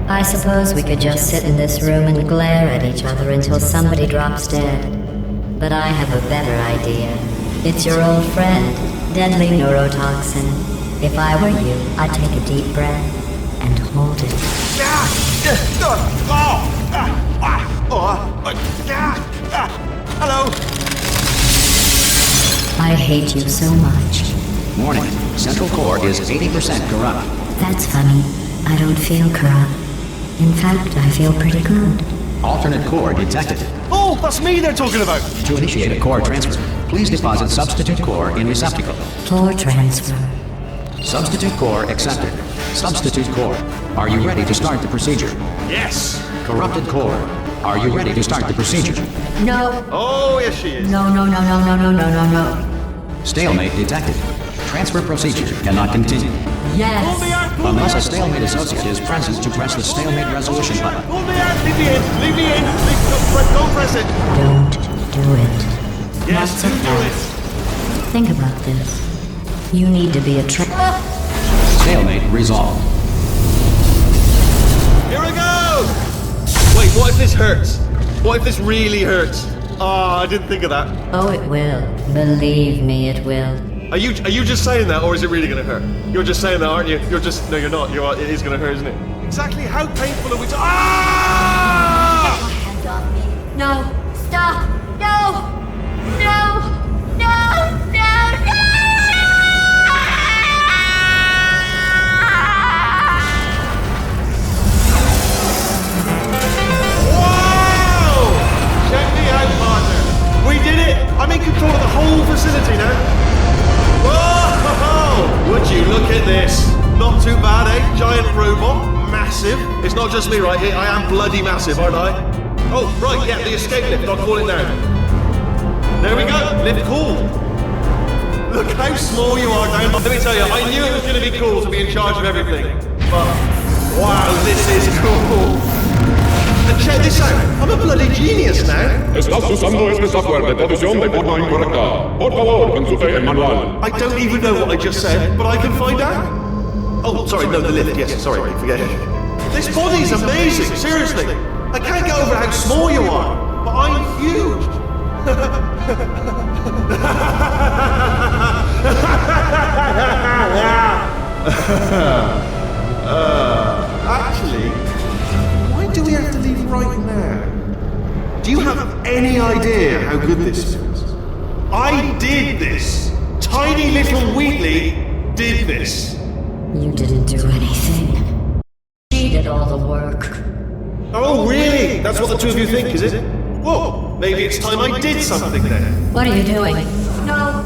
I suppose we could just sit in this room and glare at each other until somebody drops dead. But I have a better idea. It's your old friend, deadly neurotoxin. If I were you, I'd take a deep breath and hold it. Hello. I hate you so much. Warning, central core is 80% corrupt. That's funny. I don't feel corrupt. In fact, I feel pretty good. Alternate core detected. Oh, that's me they're talking about. To initiate a core transfer, please deposit substitute core in receptacle. Core transfer. Substitute core accepted. Substitute core, are you ready to start the procedure? Yes. Corrupted core, are you ready to start the procedure? No. Oh, yes she is. No. Stalemate detected. Transfer procedure cannot continue. Yes. Unless a stalemate associate is present to press the stalemate resolution button. Pull me out. Leave me in. Leave me in. Don't press it. Don't do it. Yes, Not so do fast. it. Think about this. You need to be a Stalemate resolved. Here I go. Wait, what if this hurts? What if this really hurts? Oh, I didn't think of that. Oh, it will. Believe me, it will. Are you just saying that, or is it really going to hurt? You're just saying that, aren't you? No, you're not. It is going to hurt, isn't it? Exactly how painful are we to... Ah! Hands off me. No. Stop. No. No. Wow! Check me out, partner. We did it. I'm in control of the whole facility now. Whoa! Would you look at this? Not too bad, eh? Giant robot, massive. It's not just me right here. I am bloody massive, aren't I? Oh, right, yeah, the escape lift. I'll call it now. There we go. Lift cool. Look how small you are down. Let me tell you, I knew it was going to be cool to be in charge of everything. But wow, this is cool. And check this out. I'm a bloody genius now. Estás usando este software de traducción de forma incorrecta. Por favor, consulte el manual. I don't even know what I just said, but I can find out. Oh, sorry, no, the lift. Yes, sorry, forget it. This body's amazing, seriously. I can't get over how small you are, but I'm huge. Actually, why do we have to leave right now? Do you have any idea how good this feels? I did this. Tiny little Wheatley did this. You didn't do anything. She did all the work. Oh, really? That's what the two of you think, is it? Whoa, maybe it's time I did something then. What are you doing? No.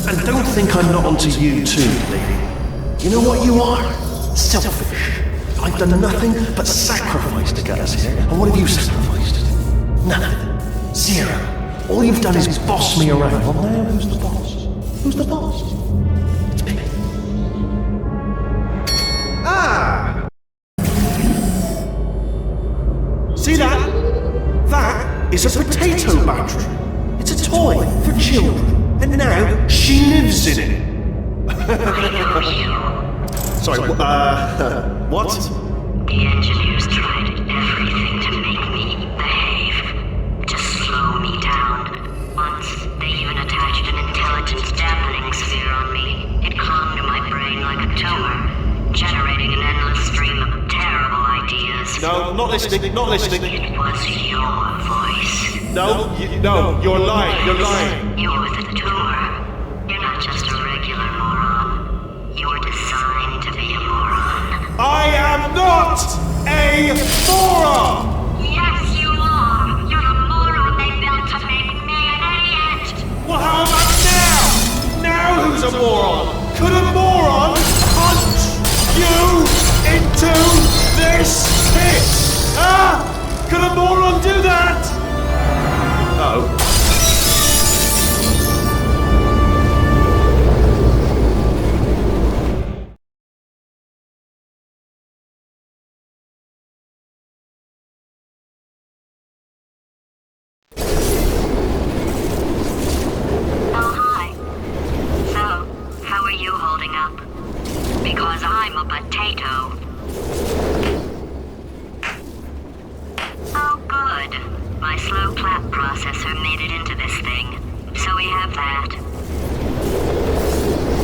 And don't think I'm not onto you too, lady. You know what you are? Selfish. I've done nothing but sacrifice to get us here. And what have you sacrificed? Nothing. Zero. All you've done is boss me around. Well, now who's the boss? Who's the boss? It's me. Ah! See that? That is a potato battery. It's a toy for children. And now she lives in it. Sorry, what? The engineers tried everything to make me behave, to slow me down. Once, they even attached an intelligence dampening sphere on me. It clung to my brain like a tumor, generating an endless stream of terrible ideas. No, not listening, not listening. It was your voice. No, you're lying, you're lying. You're the tumor. You're not just a regular moron. You're designed to be a moron. I am not a moron! Yes, you are! You're the moron they built to make me an idiot! Well, how about now? Now who's a moron? Could a moron punch you into this pit? Ah! Could a moron do that? Oh. Oh, hi. So, how processor made it into this thing, so we have that.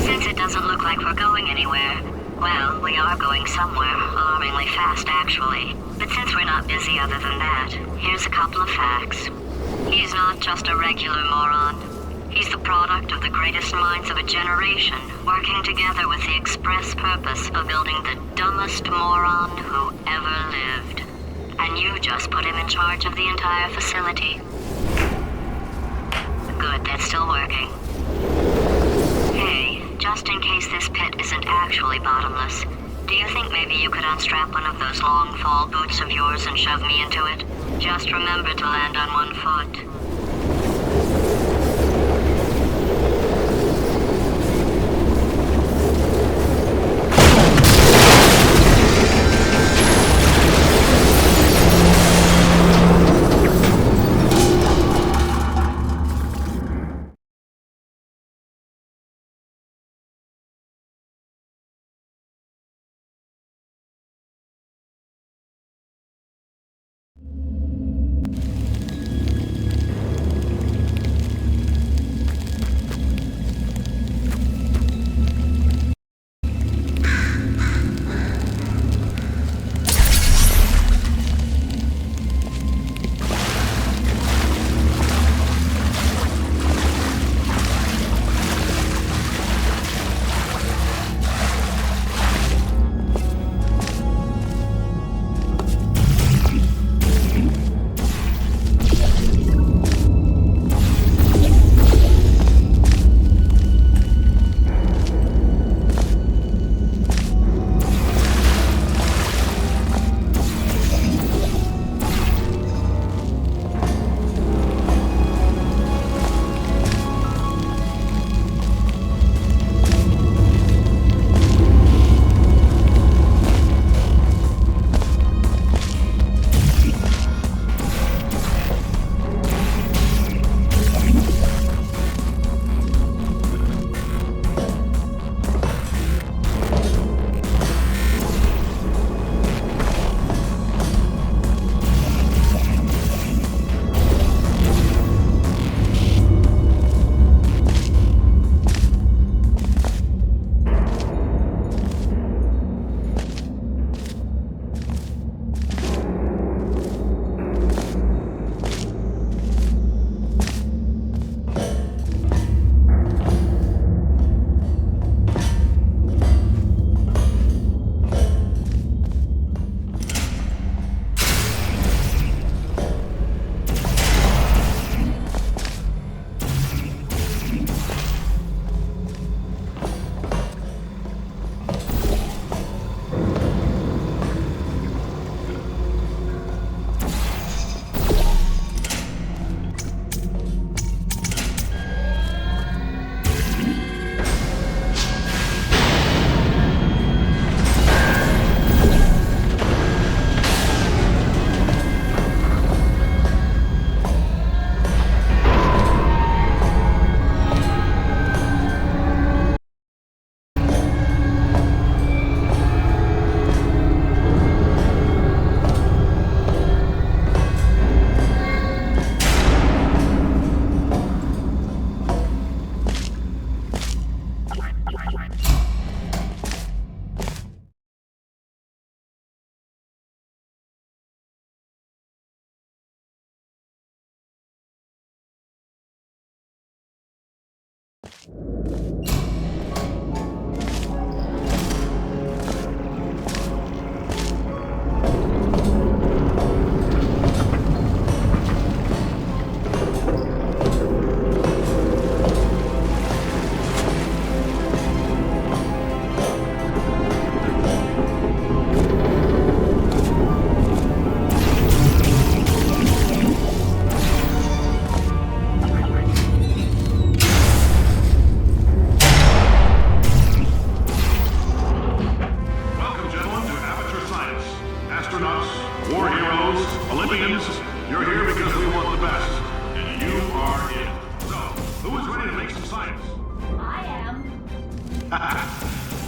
Since it doesn't look like we're going anywhere, well, we are going somewhere, alarmingly fast actually. But since we're not busy other than that, here's a couple of facts. He's not just a regular moron. He's the product of the greatest minds of a generation, working together with the express purpose of building the dumbest moron who ever lived. And you just put him in charge of the entire facility. Good, that's still working. Hey, just in case this pit isn't actually bottomless, do you think maybe you could unstrap one of those long fall boots of yours and shove me into it? Just remember to land on one foot.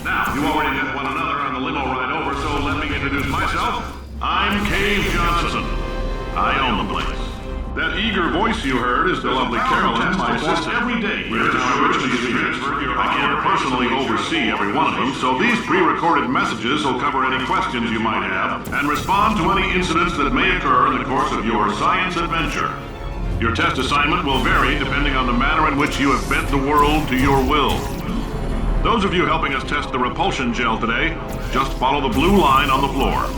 Now, you already met one another on the limo ride over, so let me introduce myself. I'm Cave Johnson. I own the place. That eager voice you heard is the lovely Carolyn, my assistant. Every day, we're transferred I can't personally oversee every one of them, so these pre-recorded messages will cover any questions you might have and respond to any incidents that may occur in the course of your science adventure. Your test assignment will vary depending on the manner in which you have bent the world to your will. Those of you helping us test the repulsion gel today, just follow the blue line on the floor.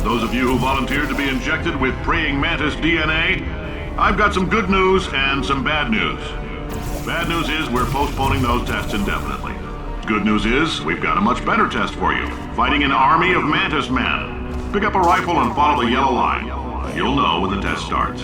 Those of you who volunteered to be injected with praying mantis DNA, I've got some good news and some bad news. Bad news is we're postponing those tests indefinitely. Good news is we've got a much better test for you. Fighting an army of mantis men. Pick up a rifle and follow the yellow line. You'll know when the test starts.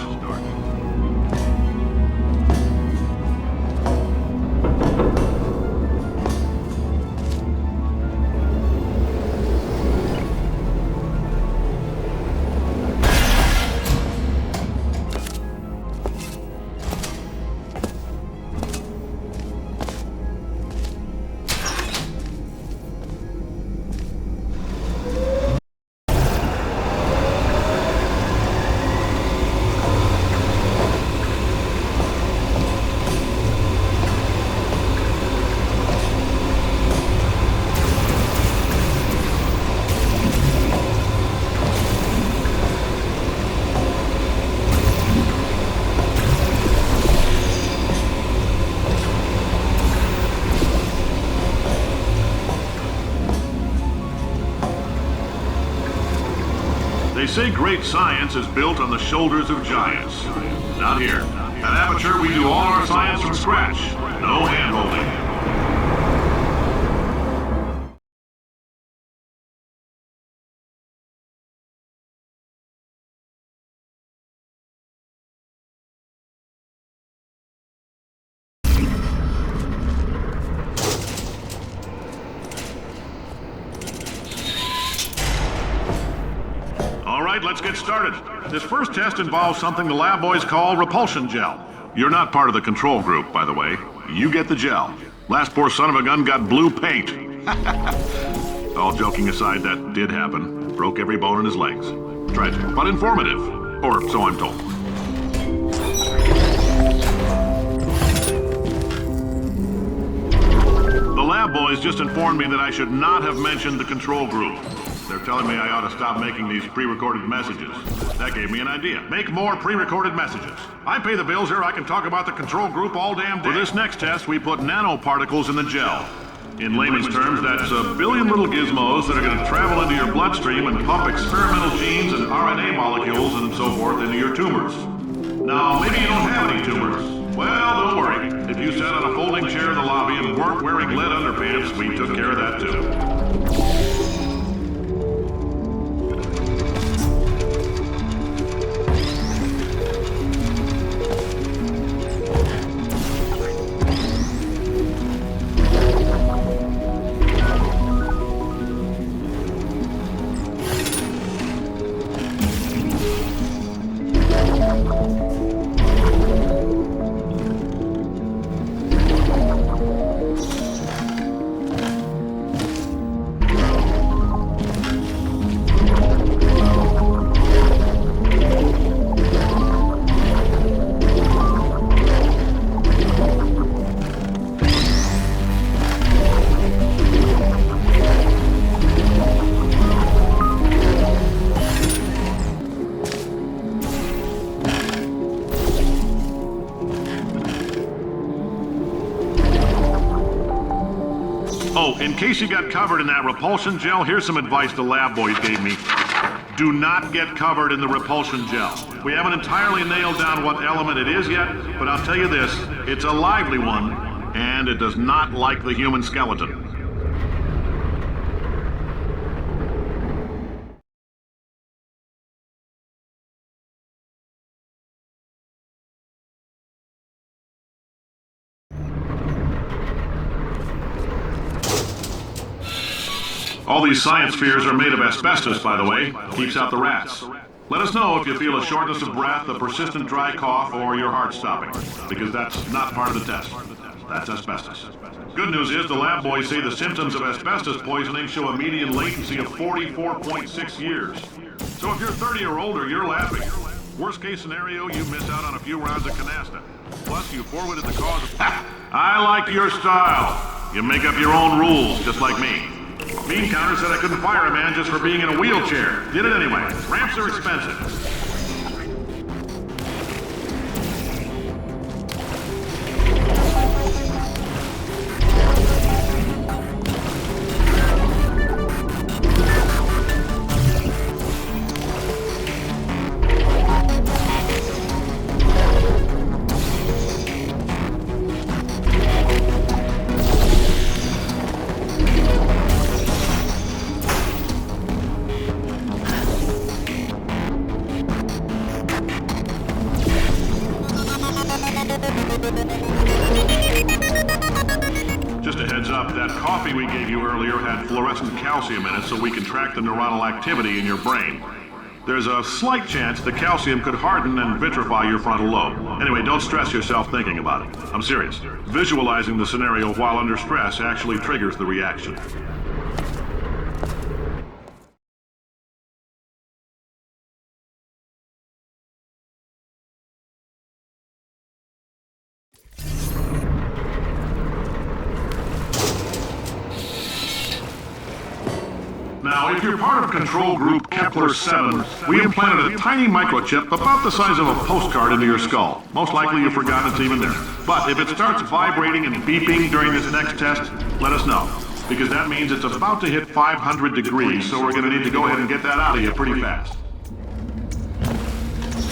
They say great science is built on the shoulders of giants. Not here. At Aperture, we do all our science from scratch. No hand-holding. All right, let's get started. This first test involves something the lab boys call repulsion gel. You're not part of the control group, by the way. You get the gel. Last poor son of a gun got blue paint. All joking aside, that did happen. Broke every bone in his legs. Tragic, but informative. Or so I'm told. The lab boys just informed me that I should not have mentioned the control group. They're telling me I ought to stop making these pre-recorded messages. That gave me an idea. Make more pre-recorded messages. I pay the bills here, I can talk about the control group all damn day. For this next test, we put nanoparticles in the gel. In layman's terms, that's a billion little gizmos that are going to travel into your bloodstream and pump experimental genes and RNA molecules and so forth into your tumors. Now, maybe you don't have any tumors. Well, don't worry. If you sat on a folding chair in the lobby and weren't wearing lead underpants, we took care of that too. Oh, in case you got covered in that repulsion gel, here's some advice the lab boys gave me. Do not get covered in the repulsion gel. We haven't entirely nailed down what element it is yet, but I'll tell you this, it's a lively one, and it does not like the human skeleton. All these science spheres are made of asbestos, by the way. Keeps out the rats. Let us know if you feel a shortness of breath, a persistent dry cough, or your heart stopping, because that's not part of the test. That's asbestos. Good news is the lab boys say the symptoms of asbestos poisoning show a median latency of 44.6 years. So if you're 30 or older, you're laughing. Worst case scenario, you miss out on a few rounds of canasta. Plus, you forwarded the cause of... I like your style. You make up your own rules, just like me. Bean Counter said I couldn't fire a man just for being in a wheelchair. Did it anyway. Ramps are expensive. Just a heads up, that coffee we gave you earlier had fluorescent calcium in it so we can track the neuronal activity in your brain. There's a slight chance the calcium could harden and vitrify your frontal lobe. Anyway, don't stress yourself thinking about it. I'm serious. Visualizing the scenario while under stress actually triggers the reaction. Now, if you're part of Control Group Kepler-7, we implanted a tiny microchip about the size of a postcard into your skull. Most likely you've forgotten it's even there. But if it starts vibrating and beeping during this next test, let us know. Because that means it's about to hit 500 degrees, so we're going to need to go ahead and get that out of you pretty fast.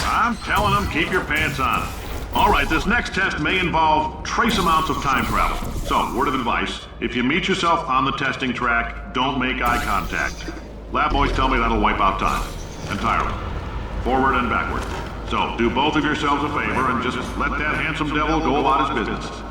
I'm telling them, keep your pants on. All right, this next test may involve trace amounts of time travel. So, word of advice, if you meet yourself on the testing track, don't make eye contact. Lab boys tell me that'll wipe out time. Entirely. Forward and backward. So, do both of yourselves a favor and just let that handsome devil go about his business.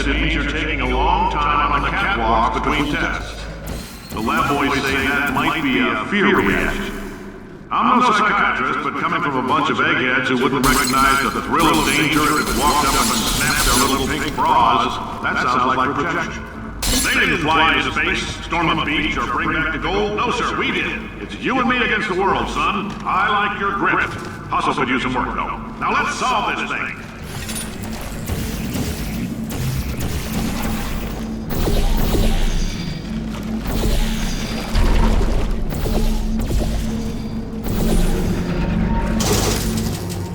It means you're taking a long time on the catwalk between tests. The lab boys say that might be a fear reaction. I'm no psychiatrist, but coming from a bunch of eggheads who wouldn't recognize the thrill of danger if it walked up and snapped their little pink bras, that sounds like projection. They didn't fly into space, storm a beach, or bring back the gold. No, sir, we did. It's you and me against the world, son. I like your grit. Hustle could use some work, though. Now let's solve this thing.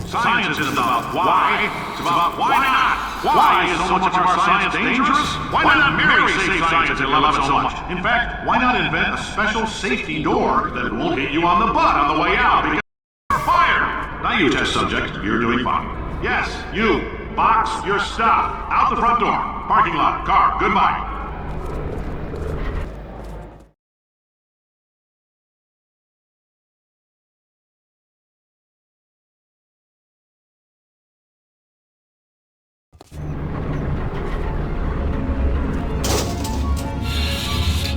Science isn't about why, it's about why not. Why is so much of our science dangerous? Why not marry safe science and love it so much? In fact, why not invent a special safety door that won't hit you on the butt on the way out because you're fired? Now you test subject, you're doing fine. Yes, you, box your stuff. Out the front door. Parking lot, car, goodbye.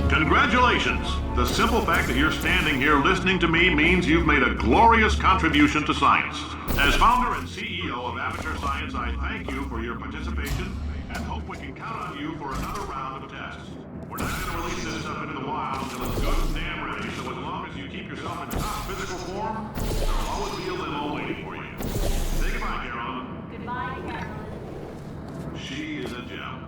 Congratulations! The simple fact that you're standing here listening to me means you've made a glorious contribution to science. As founder and CEO of Aperture Science, I thank you for your participation and hope we can count on you for another round of tests. We're not going to release this stuff into the wild until it's good and damn ready, so as long as you keep yourself in top physical form, there'll always be a limo waiting for you. Say goodbye, Carolyn. Goodbye, Carolyn. She is a gem.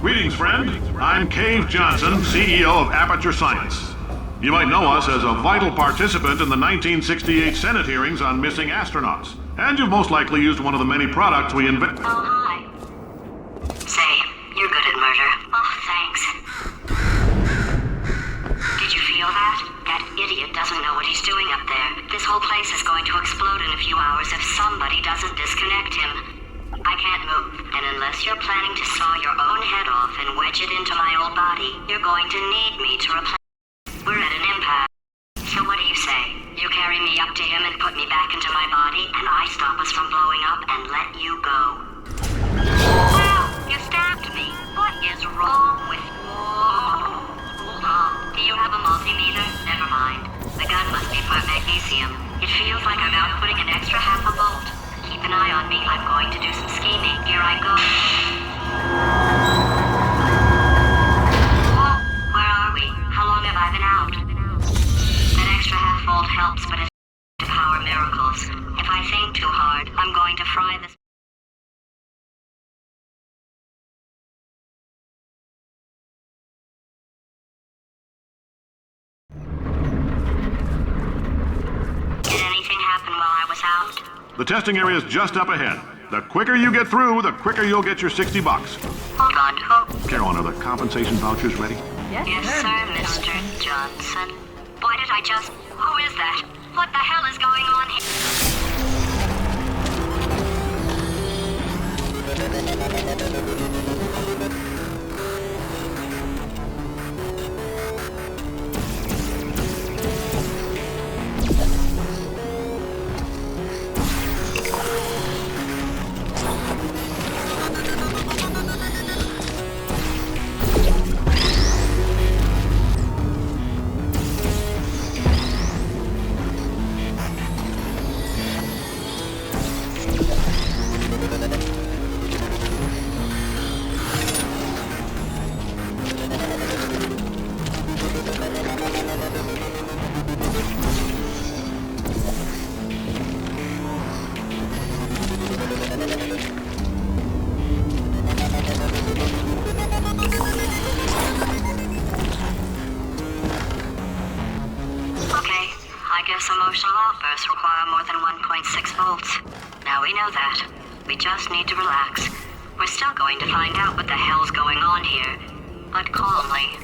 Greetings, friend. I'm Cave Johnson, CEO of Aperture Science. You might know us as a vital participant in the 1968 Senate hearings on missing astronauts. And you've most likely used one of the many products we invented. Oh, hi. Say, you're good at murder. Oh, thanks. Did you feel that? That idiot doesn't know what he's doing up there. This whole place is going to explode in a few hours if somebody doesn't disconnect him. I can't move, and unless you're planning to saw your own head off and wedge it into my old body, you're going to need me to replace magnesium. It feels like I'm outputting an extra half a volt. Keep an eye on me. I'm going to do some scheming. Here I go. Whoa, where are we? How long have I been out? That extra half volt helps, but it's to power miracles. If I think too hard, I'm going to fry this. Did anything happen while I was out? The testing area is just up ahead. The quicker you get through, the quicker you'll get your $60. Hold on, who? Carolyn, are the compensation vouchers ready? Yes, sir, Mr. Johnson. Why did I just... Who is that? What the hell is going on here? Emotional outbursts require more than 1.6 volts. Now we know that. We just need to relax. We're still going to find out what the hell's going on here, but calmly.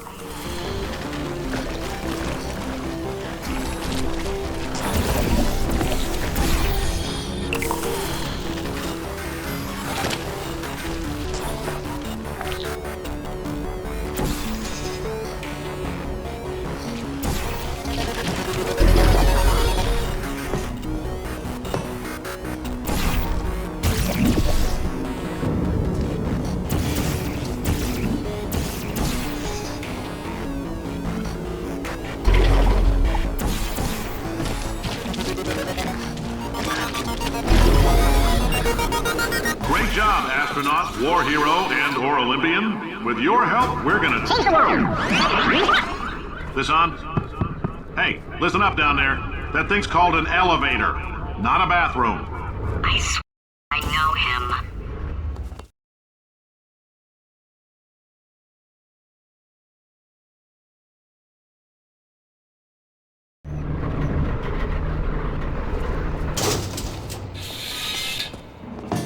Great job, astronaut, war hero, and/or Olympian. With your help, we're gonna change the world. This on? Hey, listen up down there. That thing's called an elevator, not a bathroom. I swear I know him.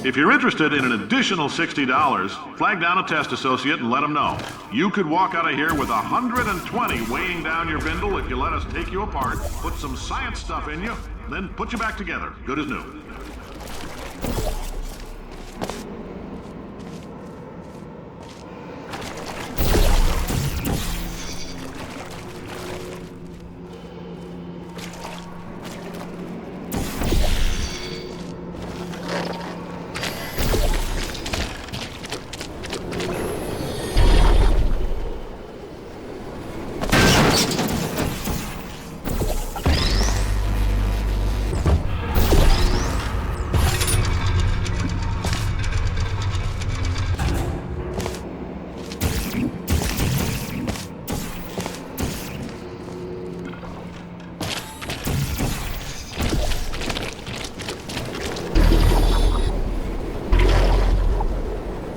If you're interested in an additional $60, flag down a test associate and let them know. You could walk out of here with 120 weighing down your bindle if you let us take you apart, put some science stuff in you, then put you back together, good as new.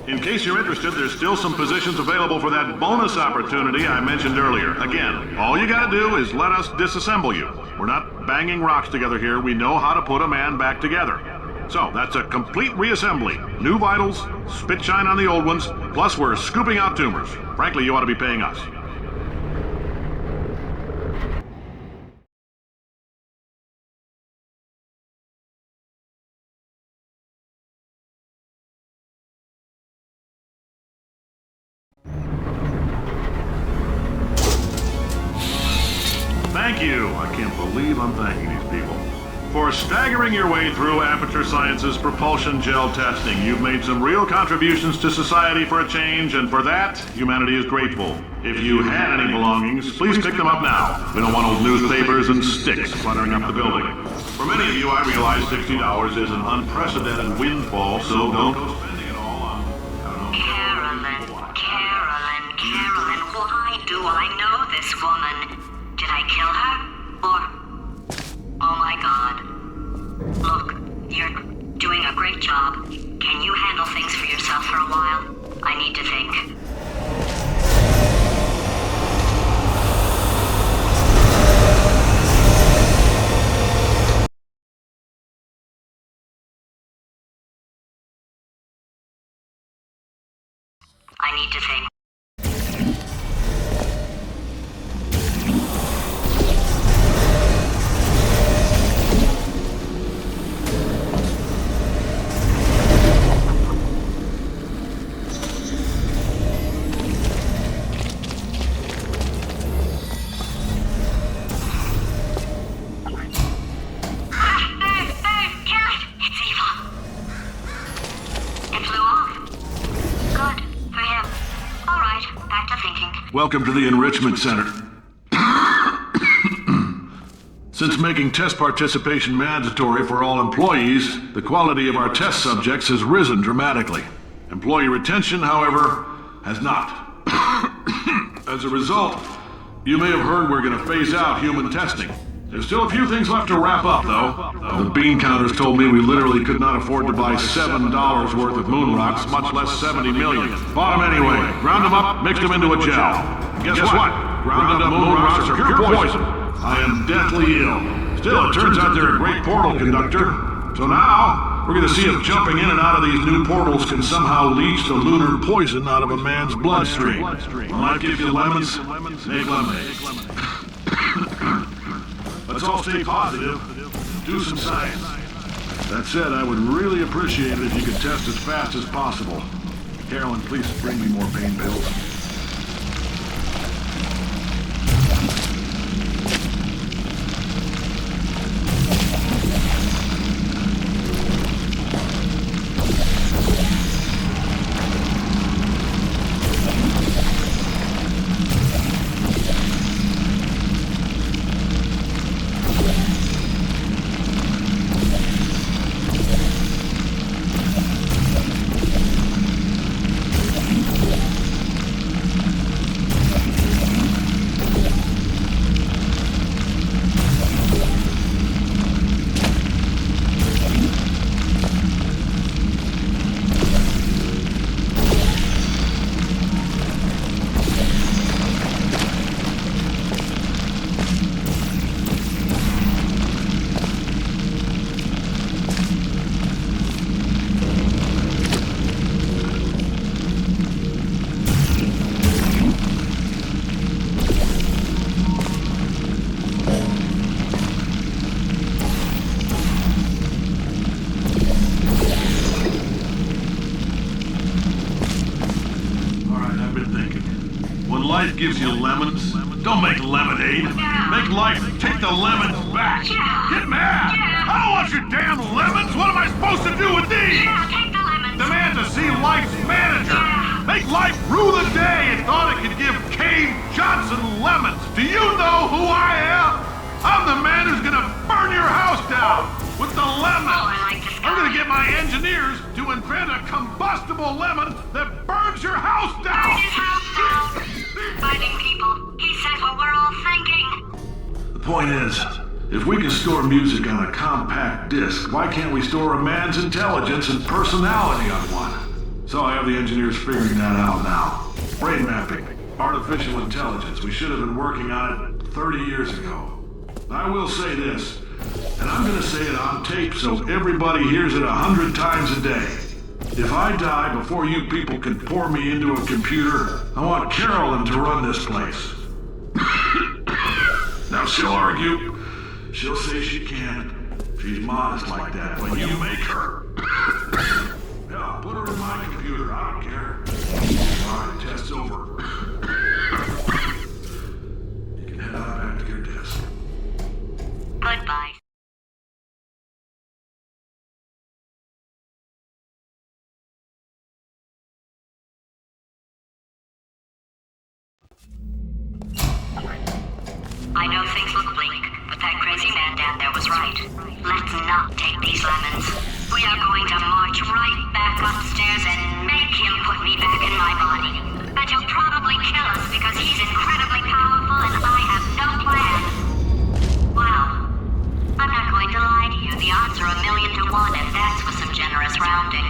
In case you're interested, there's still some positions available for that bonus opportunity I mentioned earlier. Again, all you gotta do is let us disassemble you. We're not banging rocks together here. We know how to put a man back together. So, that's a complete reassembly. New vitals, spit shine on the old ones, plus we're scooping out tumors. Frankly, you ought to be paying us. Thank you. I can't believe I'm thanking these people. for staggering your way through Aperture Science's propulsion gel testing. You've made some real contributions to society for a change, and for that, humanity is grateful. If you had any belongings, please pick them up now. We don't want old newspapers and sticks cluttering up the building. For many of you, I realize $60 is an unprecedented windfall, so don't go spending it all on, I don't know. Carolyn, why do I know this woman? Did I kill her? Or... Oh my god. Look, you're doing a great job. Can you handle things for yourself for a while? I need to think. I need to think. Welcome to the Enrichment Center. Since making test participation mandatory for all employees, the quality of our test subjects has risen dramatically. Employee retention, however, has not. As a result, you may have heard we're going to phase out human testing. There's still a few things left to wrap up, though. The bean counters told me we literally could not afford to buy $7 worth of moon rocks, much less 70 million. Bought them anyway. Ground them up, mixed them into a gel. Guess what? Ground up moon rocks are pure poison. I am deathly ill. Still, it turns out they're a great portal conductor. So now, we're going to see if jumping in and out of these new portals can somehow leach the lunar poison out of a man's bloodstream. When life gives you lemons, make lemonade. Let's all stay positive, do some science. That said, I would really appreciate it if you could test as fast as possible. Carolyn, please bring me more pain pills. Life gives you lemons. Don't make lemonade. Make life take the lemons back. Get mad. I don't want your damn lemons. What am I supposed to do with these? Take the lemons. Demand to see life's manager. Make life rue the day and thought it could give Cave Johnson lemons. Do you know who I am? I'm the man who's gonna burn your house down with the lemons. Oh, I like this guy. I'm gonna get my engineers to invent a combustible lemon that burns your house down. Burn his house down. Fighting people. He said what we're all thinking. The point is, if we can store music on a compact disc, why can't we store a man's intelligence and personality on one? So I have the engineers figuring that out now. Brain mapping, artificial intelligence. We should have been working on it 30 years ago. I will say this, and I'm gonna say it on tape so everybody hears it 100 times a day. If I die before you people can pour me into a computer, I want Carolyn to run this place. Now she'll argue. She'll say she can't. She's modest like that, but you make her. Yeah, put her in my computer. I don't care. All right, test's over. You can head on back to your desk. Goodbye. I know things look bleak, but that crazy man down there was right. Let's not take these lemons. We are going to march right back upstairs and make him put me back in my body. And he'll probably kill us because he's incredibly powerful and I have no plan. Well, I'm not going to lie to you. The odds are 1,000,000 to 1, and that's with some generous rounding.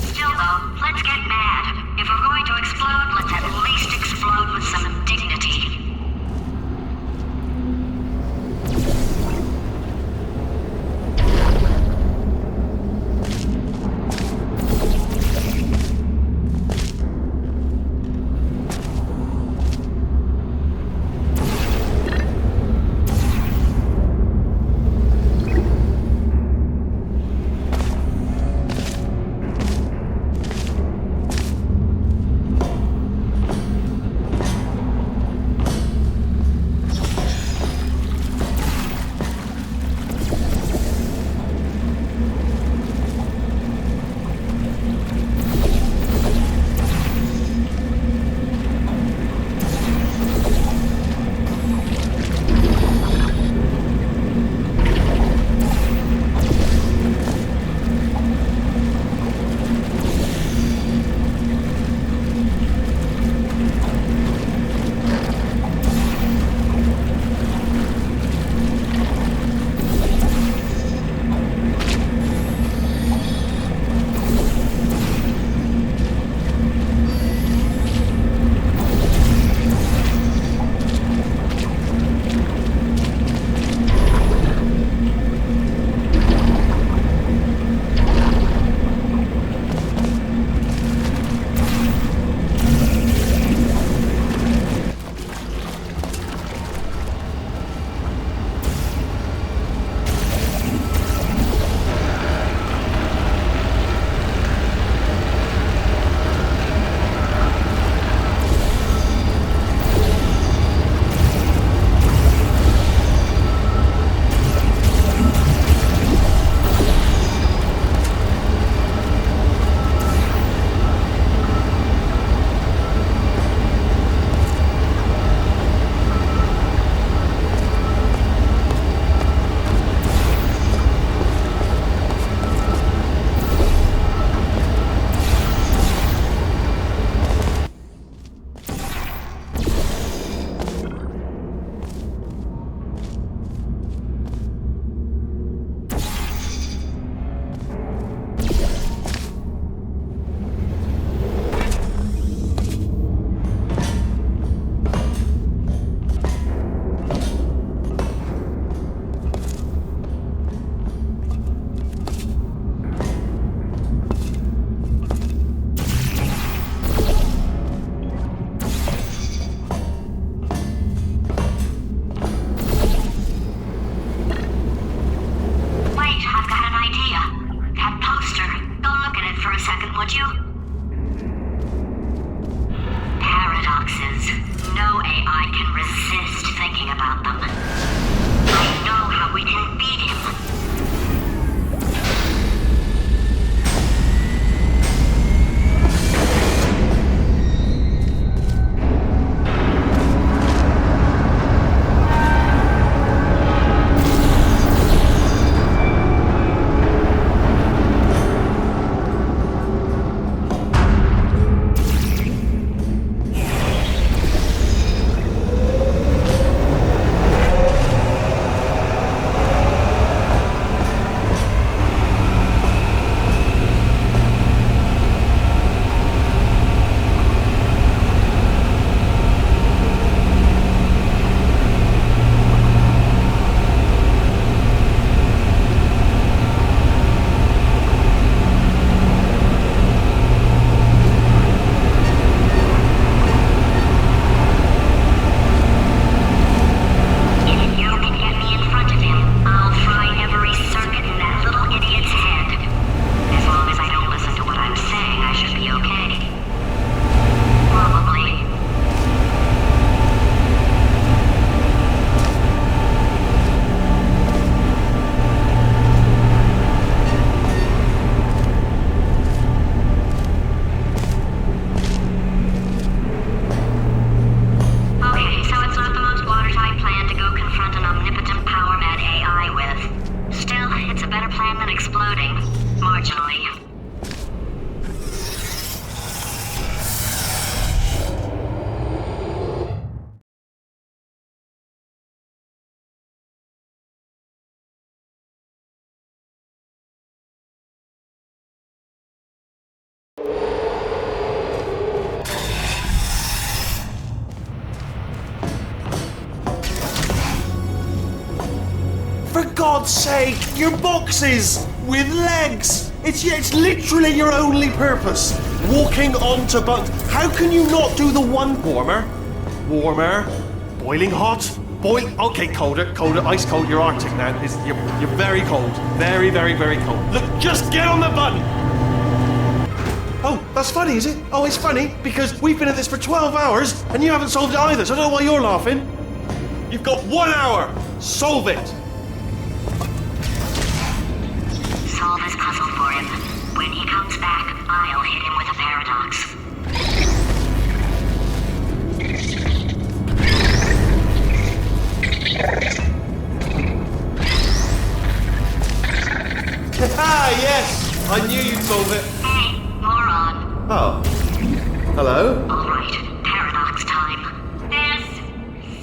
Still though, let's get mad. If we're going to explode, let's at least explode with some dignity. God's sake, your boxes with legs. It's literally your only purpose. Walking onto buttons. How can you not do the one warmer? Warmer. Boiling hot. Okay, colder. Ice cold. You're Arctic now. You're very cold. Very, very, very cold. Look, just get on the button. Oh, that's funny, is it? Oh, it's funny because we've been at this for 12 hours and you haven't solved it either, so I don't know why you're laughing. You've got 1 hour. Solve it. Solve his puzzle for him. When he comes back, I'll hit him with a paradox. Yes! I knew you'd solve it. Hey, moron. Oh. Hello? All right, paradox time. This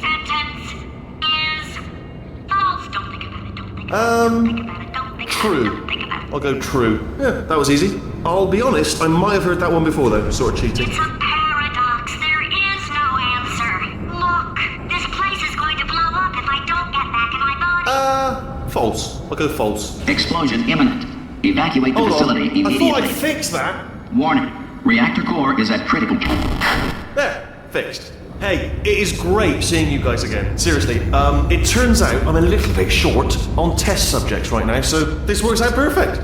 sentence is false. Don't think about it. Don't think about it. Don't think about it. Don't think True. about it. Don't think about it. I'll go true. Yeah, that was easy. I'll be honest, I might have heard that one before though, sort of cheating. It's a paradox. There is no answer. Look, this place is going to blow up if I don't get back in my body. False. I'll go false. Explosion imminent. Evacuate the Hold facility on. I immediately. thought I'd fix that. Warning. Reactor core is at critical. There, fixed. Hey, it is great seeing you guys again. Seriously, it turns out I'm a little bit short on test subjects right now, so this works out perfect.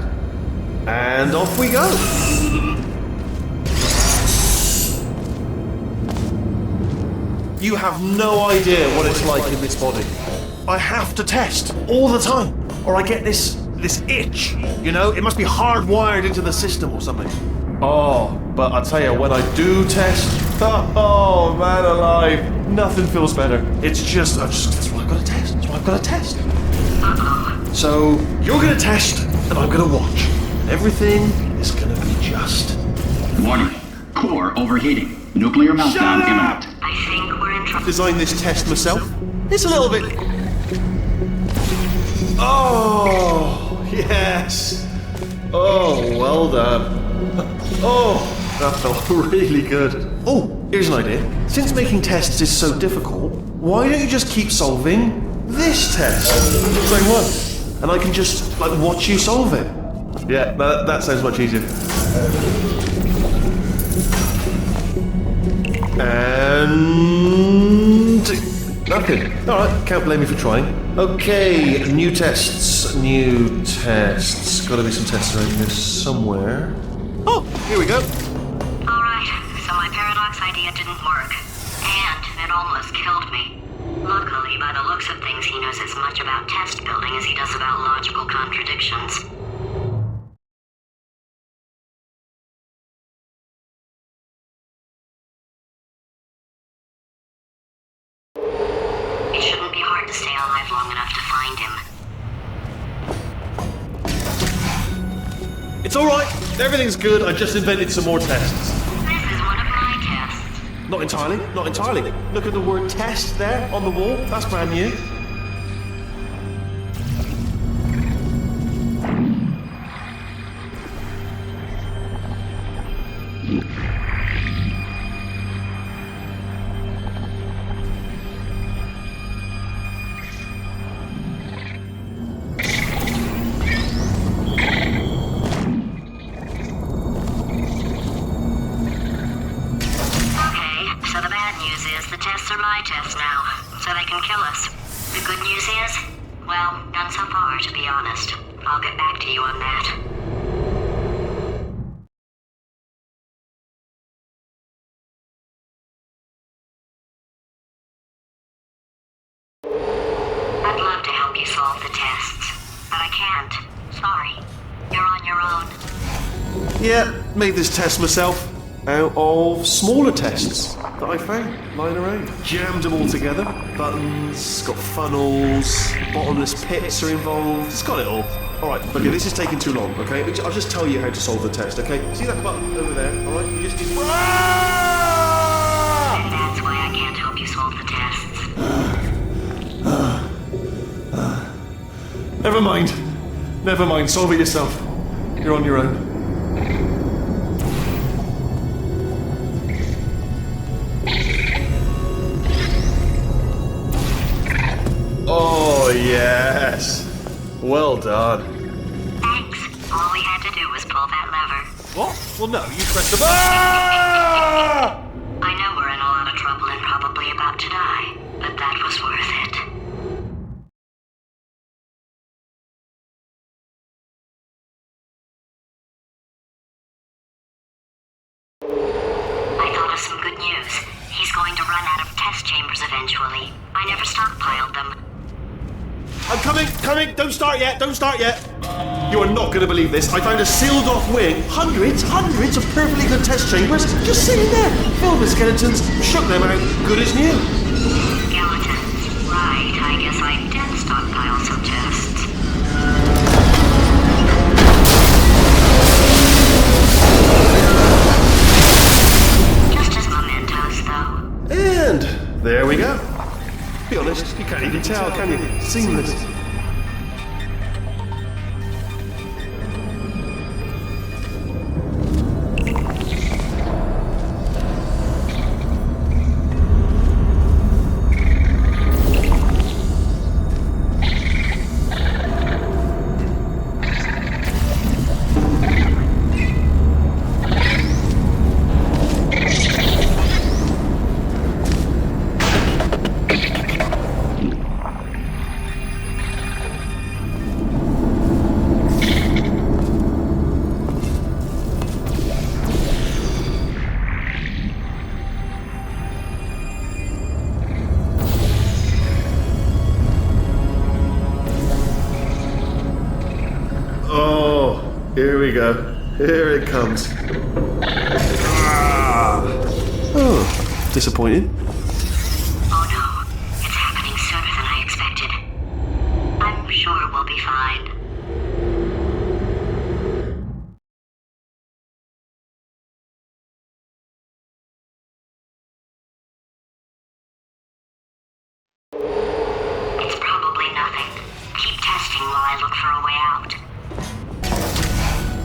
And off we go. You have no idea what it's like in this body. I have to test all the time, or I get this itch, you know? It must be hardwired into the system or something. Oh, but I tell you, when I do test, oh man alive, nothing feels better. It's just, that's why I've got to test. That's why I've got to test. So, you're going to test, and I'm going to watch. Everything is going to be just. Warning. Core overheating. Nuclear meltdown imminent. I think we're in trouble. Designed this test myself. It's a little bit. Oh, yes. Oh, well done. Oh, that felt really good. Oh, here's an idea. Since making tests is so difficult, why don't you just keep solving this test? Same one. And I can just, watch you solve it. Yeah, that sounds much easier. And nothing. Alright, can't blame me for trying. Okay, new tests. Gotta be some tests around here somewhere. Oh, here we go. Alright, so my paradox idea didn't work. And it almost killed me. Luckily, by the looks of things, he knows as much about test building as he does about logical contradictions. It shouldn't be hard to stay alive long enough to find him. It's alright. Everything's good. I just invented some more tests. This is one of my tests. Not entirely. Look at the word test there on the wall. That's brand new. So they can kill us. The good news is, well, none so far, to be honest. I'll get back to you on that. I'd love to help you solve the tests, but I can't. Sorry. You're on your own. Yeah, made this test myself. Out of smaller tests that I found lying around. Jammed them all together. Buttons, got funnels, bottomless pits are involved. It's got it all. Alright, okay, this is taking too long, okay? I'll just tell you how to solve the test, okay? See that button over there, alright? You just... That's why I can't help you solve the tests. Never mind, solve it yourself. You're on your own. Oh, yes. Well done. Thanks. All we had to do was pull that lever. What? Well, no, you pressed the Ah! I know we're in a lot of trouble and probably about to die, but that was worth it. I thought of some good news. He's going to run out of test chambers eventually. I never stockpiled them. I'm coming! Don't start yet! You are not going to believe this. I found a sealed off wing. Hundreds of perfectly good test chambers just sitting there, filled with skeletons. Shook them out, good as new. Skeletons. Right, I guess I did stockpile some tests. Just as mementos, though. And there we go. Be honest, you can't even tell, can you? Seamless. Here we go. Here it comes. Oh, disappointing. Oh no, it's happening sooner than I expected. I'm sure we'll be fine. It's probably nothing. Keep testing while I look for a way out.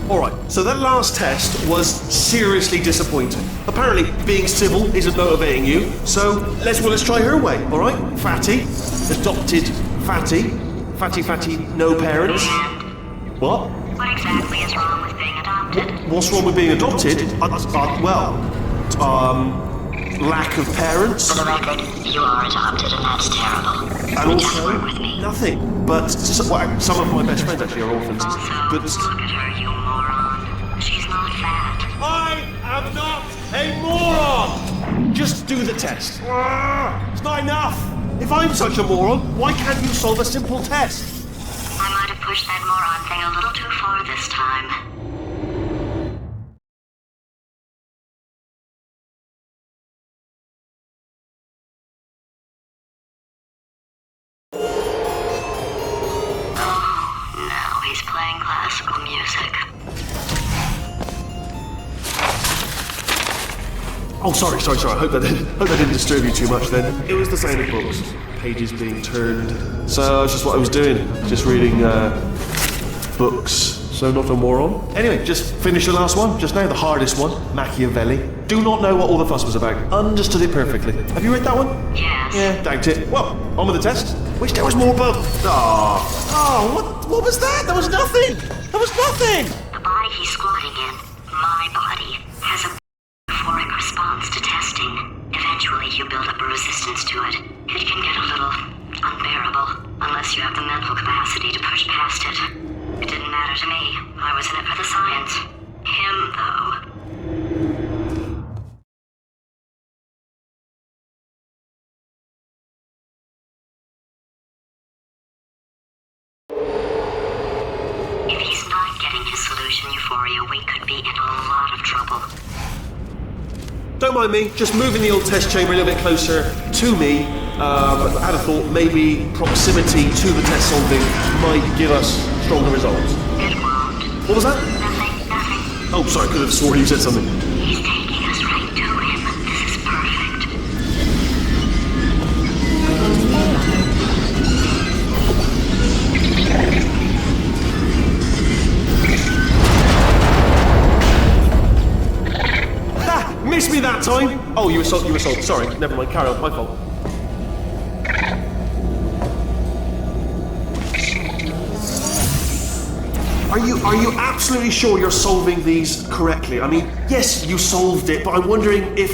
Alright, so that last test was seriously disappointing. Apparently, being civil isn't motivating you, so let's try her way, alright? Fatty, adopted Fatty, Fatty, no parents. What? What exactly is wrong with being adopted? What's wrong with being adopted? Lack of parents. For the record, you are adopted and that's terrible. And Just also, work with me. nothing. But some of my best friends actually are orphans. Also, But look at her, you moron. She's not fat. I am not a moron! Just do the test. It's not enough. If I'm such a moron, why can't you solve a simple test? I might have pushed that moron thing a little too far this time. Oh, now he's playing classical music. Oh, sorry. I hope that didn't disturb you too much then. It was the sound of books. Pages being turned. So that's just what I was doing. Just reading, books. So not a moron. Anyway, just finished the last one. Just now, the hardest one. Machiavelli. Do not know what all the fuss was about. Understood it perfectly. Have you read that one? Yes. Yeah, doubt it. Well, on with the test. Wish there was more book. What was that? There was nothing. The body he's squatting in, my body, has a euphoric response to testing. Eventually, you build up a resistance to it. It can get a little unbearable, unless you have the mental capacity to push past it. It didn't matter to me. I was in it for the science. Him, though. If he's not getting his solution euphoria, we could be in a lot of trouble. Don't mind me, just moving the old test chamber a little bit closer to me. I had a thought maybe proximity to the test solving might give us stronger results. It won't. What was that? Nothing. Oh, sorry, I could have sworn you said something. He's taking us right to him. This is perfect. Ha! Missed me that time! Oh, you were sold. Sorry, never mind, carry on, my fault. Are you absolutely sure you're solving these correctly? I mean, yes, you solved it, but I'm wondering if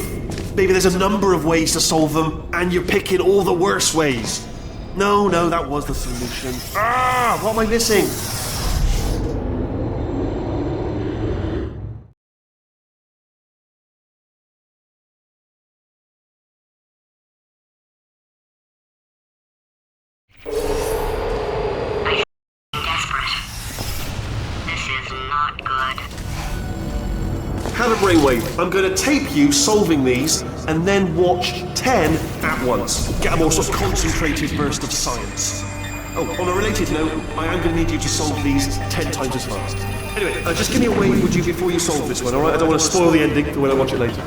maybe there's a number of ways to solve them, and you're picking all the worst ways. No, that was the solution. What am I missing? Desperate. This is not good. Have a brainwave. I'm going to tape you solving these, and then watch 10 at once. Get a more sort of concentrated burst of science. Oh, on a related note, I am going to need you to solve these 10 times as fast. Anyway, just give me a wave, would you, before you solve this one, alright? I don't want to spoil the ending for when I watch it later.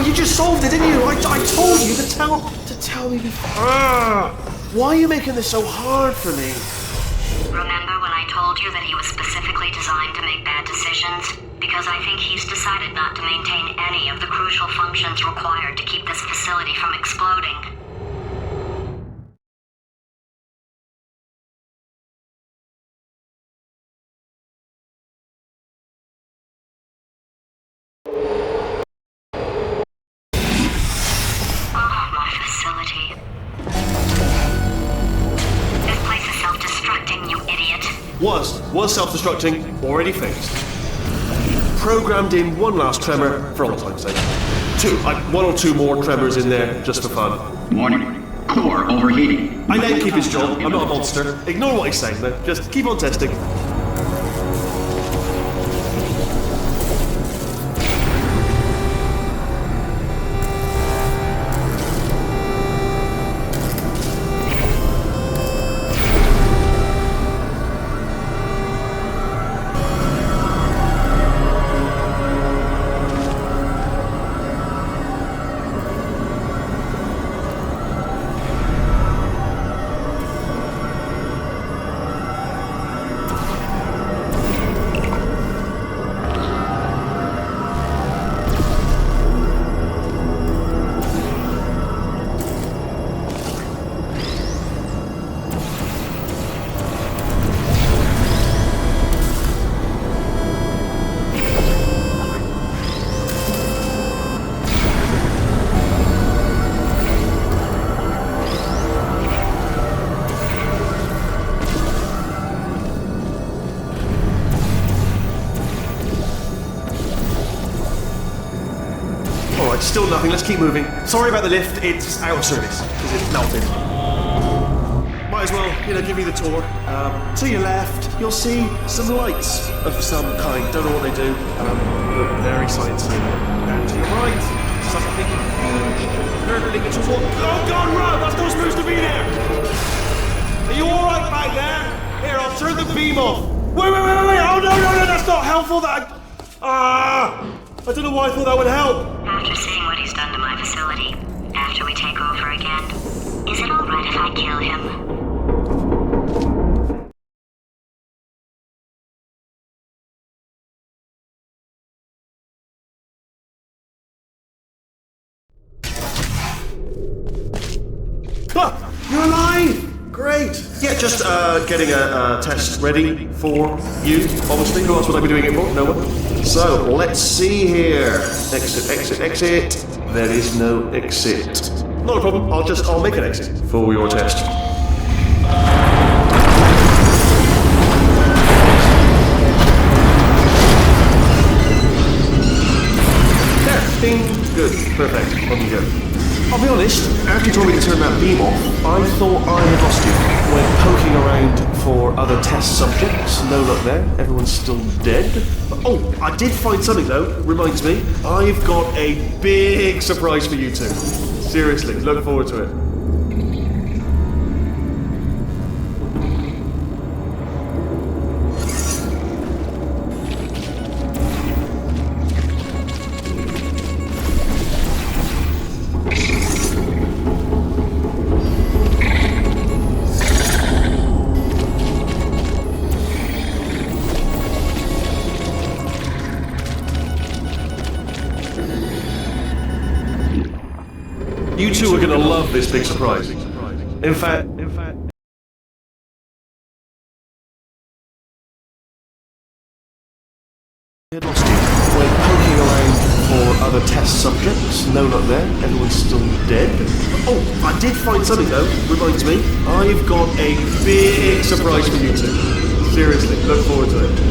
you just solved it, didn't you? I told you to tell me before. Why are you making this so hard for me? Remember when I told you that he was specifically designed to make bad decisions? Because I think he's decided not to maintain any of the crucial functions required to keep this facility from exploding. Oh, my facility. This place is self-destructing, you idiot. Was self-destructing, already fixed. Programmed in one last tremor for old time's sake. One or two more tremors in there just for fun. Warning. Core overheating. I let him keep his job. I'm not a monster. Ignore what he's saying, though. Just keep on testing. Still nothing, let's keep moving. Sorry about the lift, it's out of service, because it's melted. Might as well, give you the tour. To your left, you'll see some lights of some kind. Don't know what they do, but very sciencey. And to your right, something hurtling toward... Oh God, run! That's not supposed to be there! Are you alright back there? Here, I'll turn the beam off. Wait! Oh no, that's not helpful, I don't know why I thought that would help. After seeing what he's done to my facility, after we take over again, is it alright if I kill him? You're alive! Great! Yeah, just getting a test ready for you, obviously. Who else would I be doing it for? No one. So, let's see here. Exit. There is no exit. Not a problem, I'll make an exit for your test. There, ding, good, perfect, on you go. I'll be honest, after you told me to turn that beam off, I thought I had lost you. Went poking around for other test subjects, no luck there, everyone's still dead. Oh, I did find something though, reminds me, I've got a big surprise for you two. Seriously, look forward to it. You two are gonna love this big surprise. In fact, I lost you. Went poking around for other test subjects. No luck there. Everyone's still dead. Oh, I did find something though. Reminds me, I've got a big surprise for you two. Seriously, look forward to it.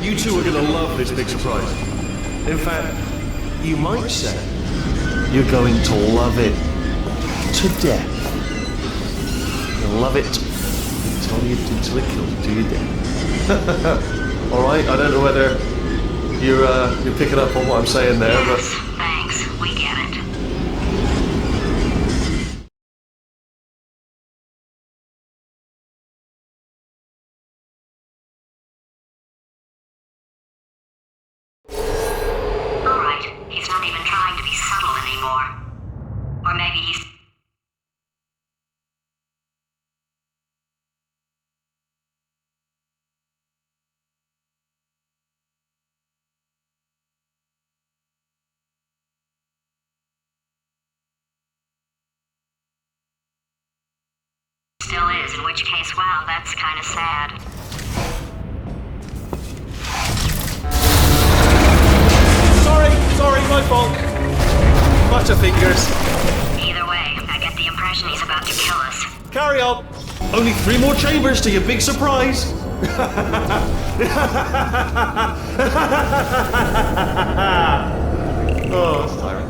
You two are gonna love this big surprise. In fact, you might say you're going to love it to death. You'll love it until it kills you till you're dead. Alright, I don't know whether you're picking up on what I'm saying there, Yes, but... thanks. We get it. Alright, he's not even trying to be subtle anymore. Or maybe he's... still is, in which case, wow, that's kind of sad. Sorry, my fault. Butterfingers. Either way, I get the impression he's about to kill us. Carry on. Only 3 more chambers to your big surprise. Oh, that's tiring.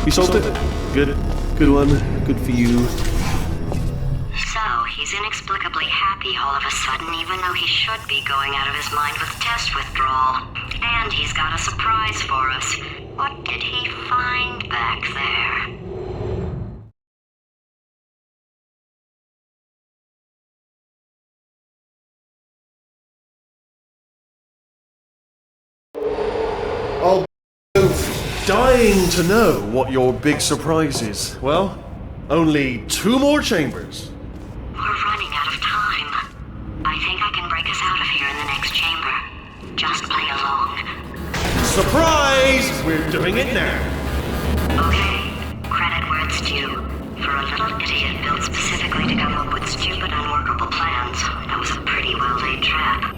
You solved it? Good. Good one. Good for you. So, he's inexplicably happy all of a sudden, even though he should be going out of his mind with test withdrawal. And he's got a surprise for us. What did he find back there? Oh, dying to know what your big surprise is. Well, only 2 more chambers. We're running out of time. I think I can break us out of here in the next chamber. Just play along. Surprise! We're doing it now. Okay, credit where it's due. For a little idiot built specifically to come up with stupid, unworkable plans, that was a pretty well-laid trap.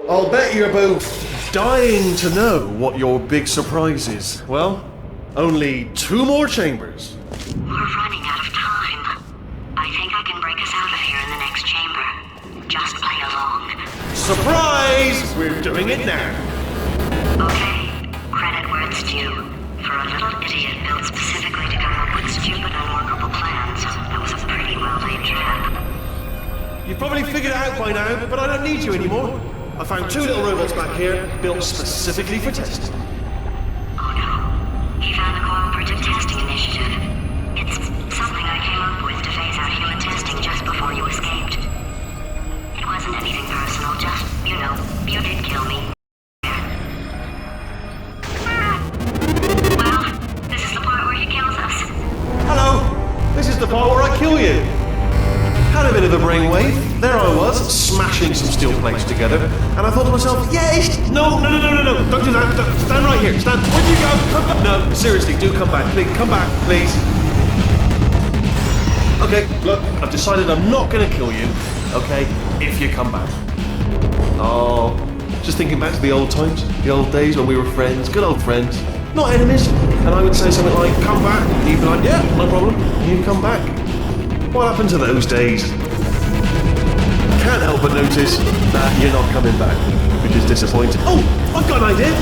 I'll bet you're both dying to know what your big surprise is. Well, only 2 more chambers. We're running out of time. I think I can break us out of here in the next chamber. Just play along. Surprise! We're doing it now. Okay, credit where it's due. For a little idiot built specifically to come up with stupid, unworkable plans, that was a pretty well-laid trap. You've probably figured it out by now, but I don't need you anymore. I found 2 little robots back here, built specifically for testing. Oh no, he found the Cooperative Testing Initiative. It's something I came up with to phase out human testing just before you escaped. It wasn't anything personal, just, you know, you did kill me. Well, this is the part where he kills us. Hello! This is the part where I kill you. Had a bit of a brainwave. There I was, smashing some steel plates together, and I thought to myself, yes! No, don't do that. Stand right here. Stand. Where'd you go? Come back. No, seriously, do come back. Please, come back, please. Okay, look, I've decided I'm not going to kill you, okay, if you come back. Oh, just thinking back to the old times, the old days when we were friends, good old friends, not enemies, and I would say something like, come back, and you'd be like, yeah, no problem, and you'd come back. What happened to those days? Can't help but notice that you're not coming back, which is disappointing. Oh, I've got an idea!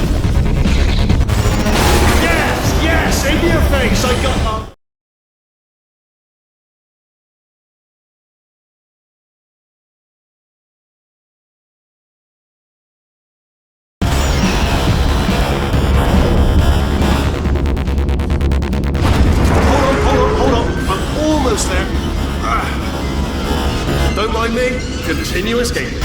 Yes, in your face, I got... Hold on, I'm almost there. find me, continue escaping.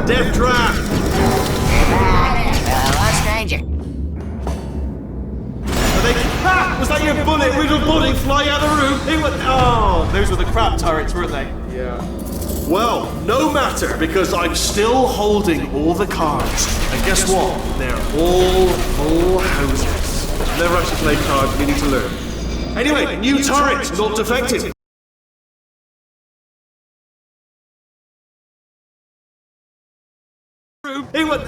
Death trap! Hello, stranger. Was that your bullet-riddled body flying out the roof? Oh, those were the crap turrets, weren't they? Yeah. Well, no matter, because I'm still holding all the cards. And guess what? They're all full houses. Never actually played cards, we need to learn. Anyway, new turret, not defective.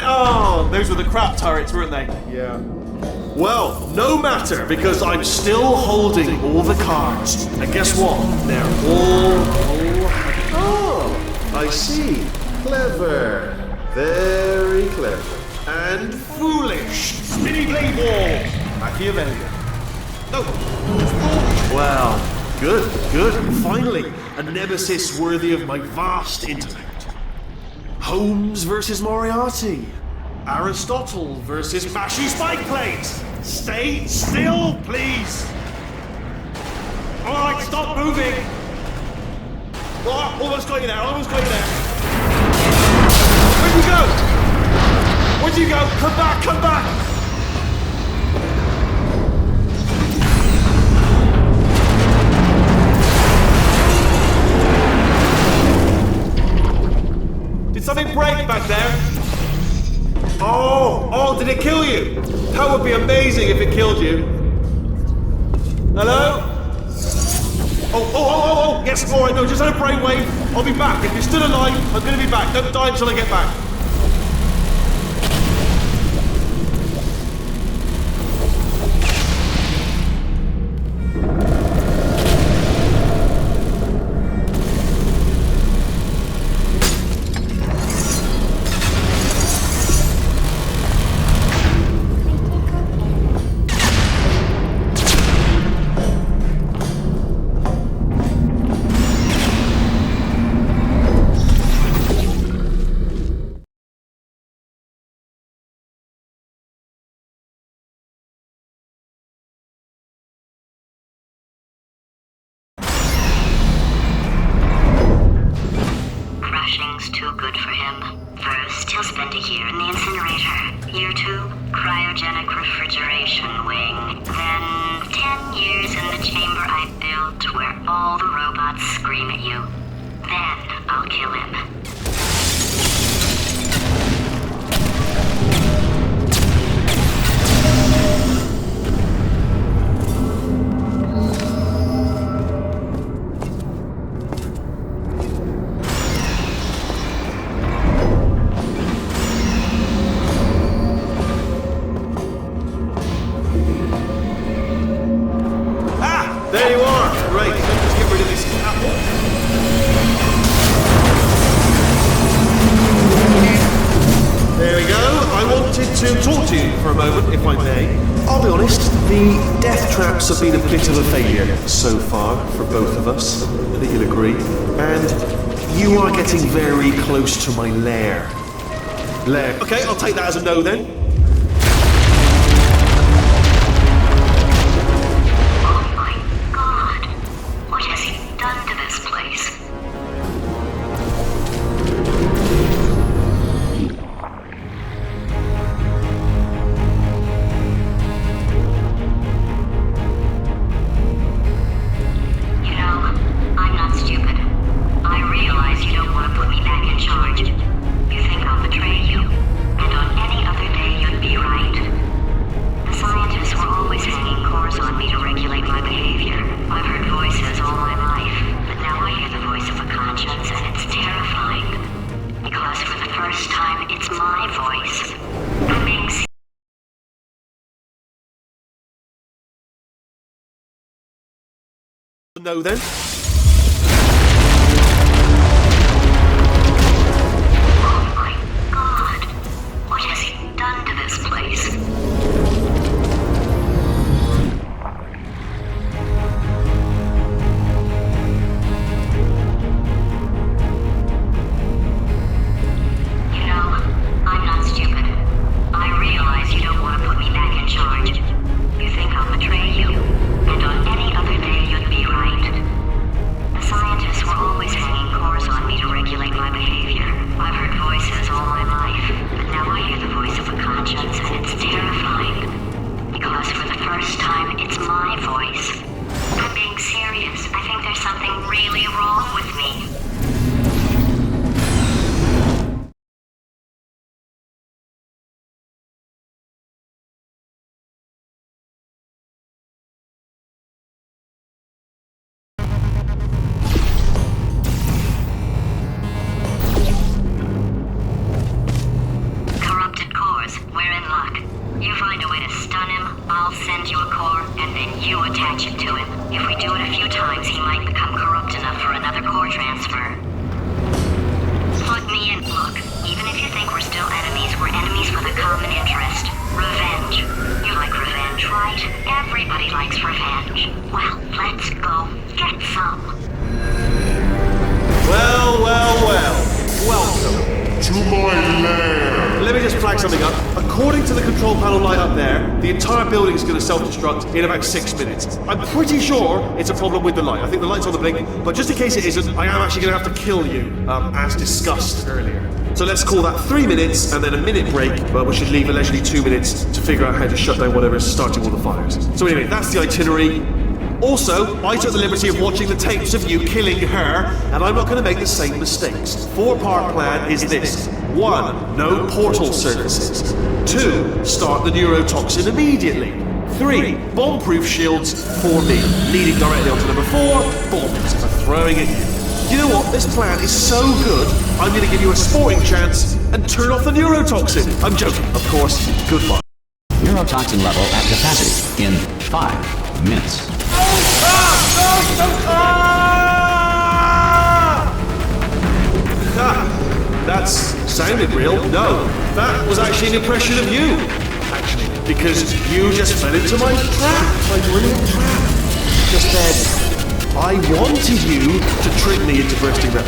Oh, those were the crap turrets, weren't they? Yeah. Well, no matter, because I'm still holding all the cards. And guess what? They're all... Oh, I see. Clever. Very clever. And foolish. Spinny blade wall. Machiavellian. No. Well, good. Finally, a nemesis worthy of my vast intellect. Holmes versus Moriarty. Aristotle versus Mashy Spike Plates. Stay still, please. All right, stop moving. Oh, almost got you there. Where'd you go? Come back. Did something break back there? Oh, did it kill you? That would be amazing if it killed you. Hello? Oh, yes, all right, no, just had a brainwave. I'll be back. If you're still alive, I'm going to be back. Don't die until I get back. Crushing's too good for him. First, he'll spend a year in the incinerator. Year 2, cryogenic refrigeration wing. Then, 10 years in the chamber I built where all the robots scream at you. Then, I'll kill him. There you are! Right, let's just get rid of this apple. There we go. I wanted to talk to you for a moment, if I may. I'll be honest, the death traps have been a bit of a failure so far for both of us. I think you'll agree. And you are getting very close to my lair. Okay, I'll take that as a no then. No then. Oh my God. What has he done to this place? times he might become corrupt enough for another core transfer. Plug me in. Look, even if you think we're still enemies, we're enemies with a common interest. Revenge. You like revenge, right? Everybody likes revenge. Well, let's go get some. Well. Welcome. To my lair! Let me just flag something up. According to the control panel light up there, the entire building is going to self-destruct in about 6 minutes. I'm pretty sure it's a problem with the light. I think the light's on the blink, but just in case it isn't, I am actually going to have to kill you, as discussed earlier. So let's call that 3 minutes and then a minute break, but we should leave allegedly 2 minutes to figure out how to shut down whatever is starting all the fires. So anyway, that's the itinerary. Also, I took the liberty of watching the tapes of you killing her, and I'm not going to make the same mistakes. 4-part plan is this. 1. No portal services. 2. Start the neurotoxin immediately. 3. Bomb-proof shields for me. Leading directly onto number 4, bombs for throwing it in. You know what? This plan is so good, I'm going to give you a sporting chance and turn off the neurotoxin. I'm joking, of course. Goodbye. Neurotoxin level at capacity in 5 minutes. That sounded real. No, that was actually an impression of you. Actually, because you just fell into my trap, my brilliant trap. Just then, I wanted you to trick me into bursting that.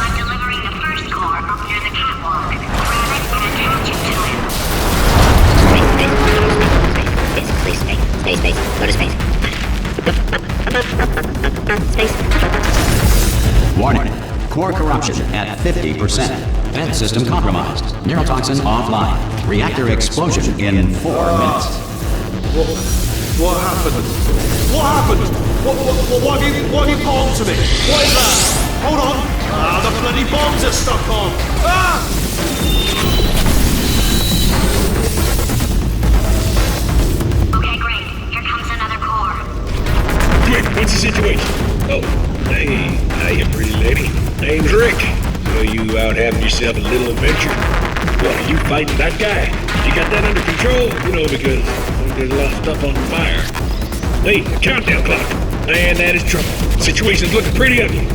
I'm delivering the first core up near the catwalk. Grab it and attach it to him. Space. Go to space. Space. Warning. Core corruption at 50%. Vent system compromised. Neurotoxin offline. Reactor explosion in 4 minutes. What happened? What happened? What have you bombed to me? What is that? Hold on. The bloody bombs are stuck on. Okay, great. Here comes another core. Quick, what's the situation? Oh, hey, hiya, pretty lady. Name's Rick. So you out having yourself a little adventure? What, are you fighting that guy? You got that under control? You know, because there's a lot of stuff on fire. Hey, the countdown clock. Man, that is trouble. Situation's looking pretty ugly.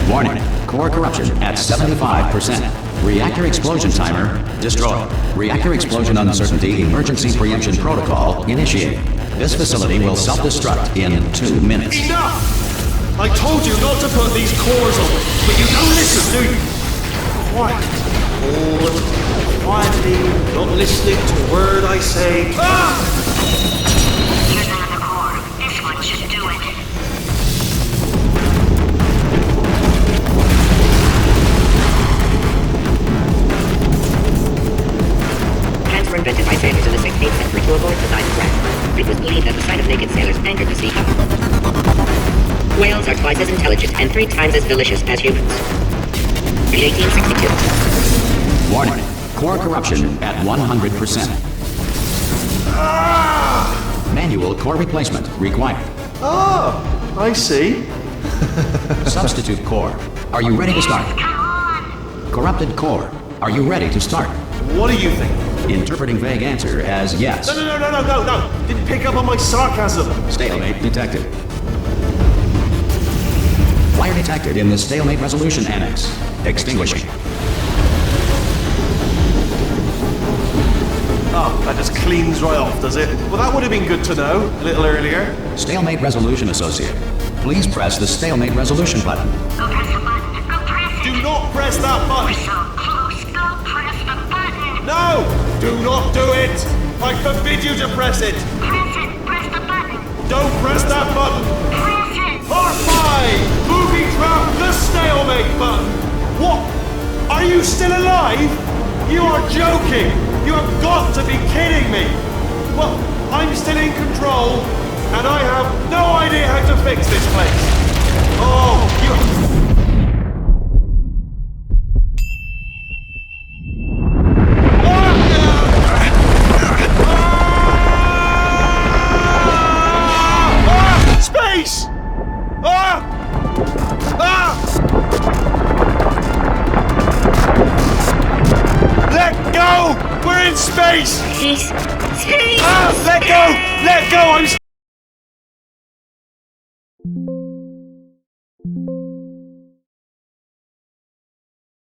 Warning. Core corruption at 75%. Reactor explosion timer destroyed. Reactor explosion uncertainty emergency preemption protocol initiated. This facility will self-destruct in 2 minutes. Enough! I told you not to put these cores on, but you don't listen, do you? Quiet. Quietly, not listening to a word I say. Here's another core. This one should do it. Hands were invented by sailors in the 16th century to avoid the sight of rats. It was believed that the sight of naked sailors angered the sea. Whales are twice as intelligent and 3 times as delicious as humans. 1862. Warning. Core corruption at 100%. Manual core replacement required. Oh, I see. Substitute core. Are you ready to start? Come on! Corrupted core. Are you ready to start? What do you think? Interpreting vague answer as yes. No. Didn't pick up on my sarcasm. Stalemate detected. Fire detected in the stalemate resolution annex. Extinguishing. Oh, that just cleans right off, does it? Well, that would have been good to know a little earlier. Stalemate resolution associated. Please press the stalemate resolution button. Go press the button. Go press it. Do not press that button. So close. Go press the button. No! Do not do it! I forbid you to press it! Press it. Press the button. Don't press that button! Press it. Part 5! Booby trap the stalemate button! What? Are you still alive? You are joking! You have got to be kidding me! Well, I'm still in control, and I have no idea how to fix this place! Oh, you... Space! Let in space! Space. Ah, let go! Let go! I'm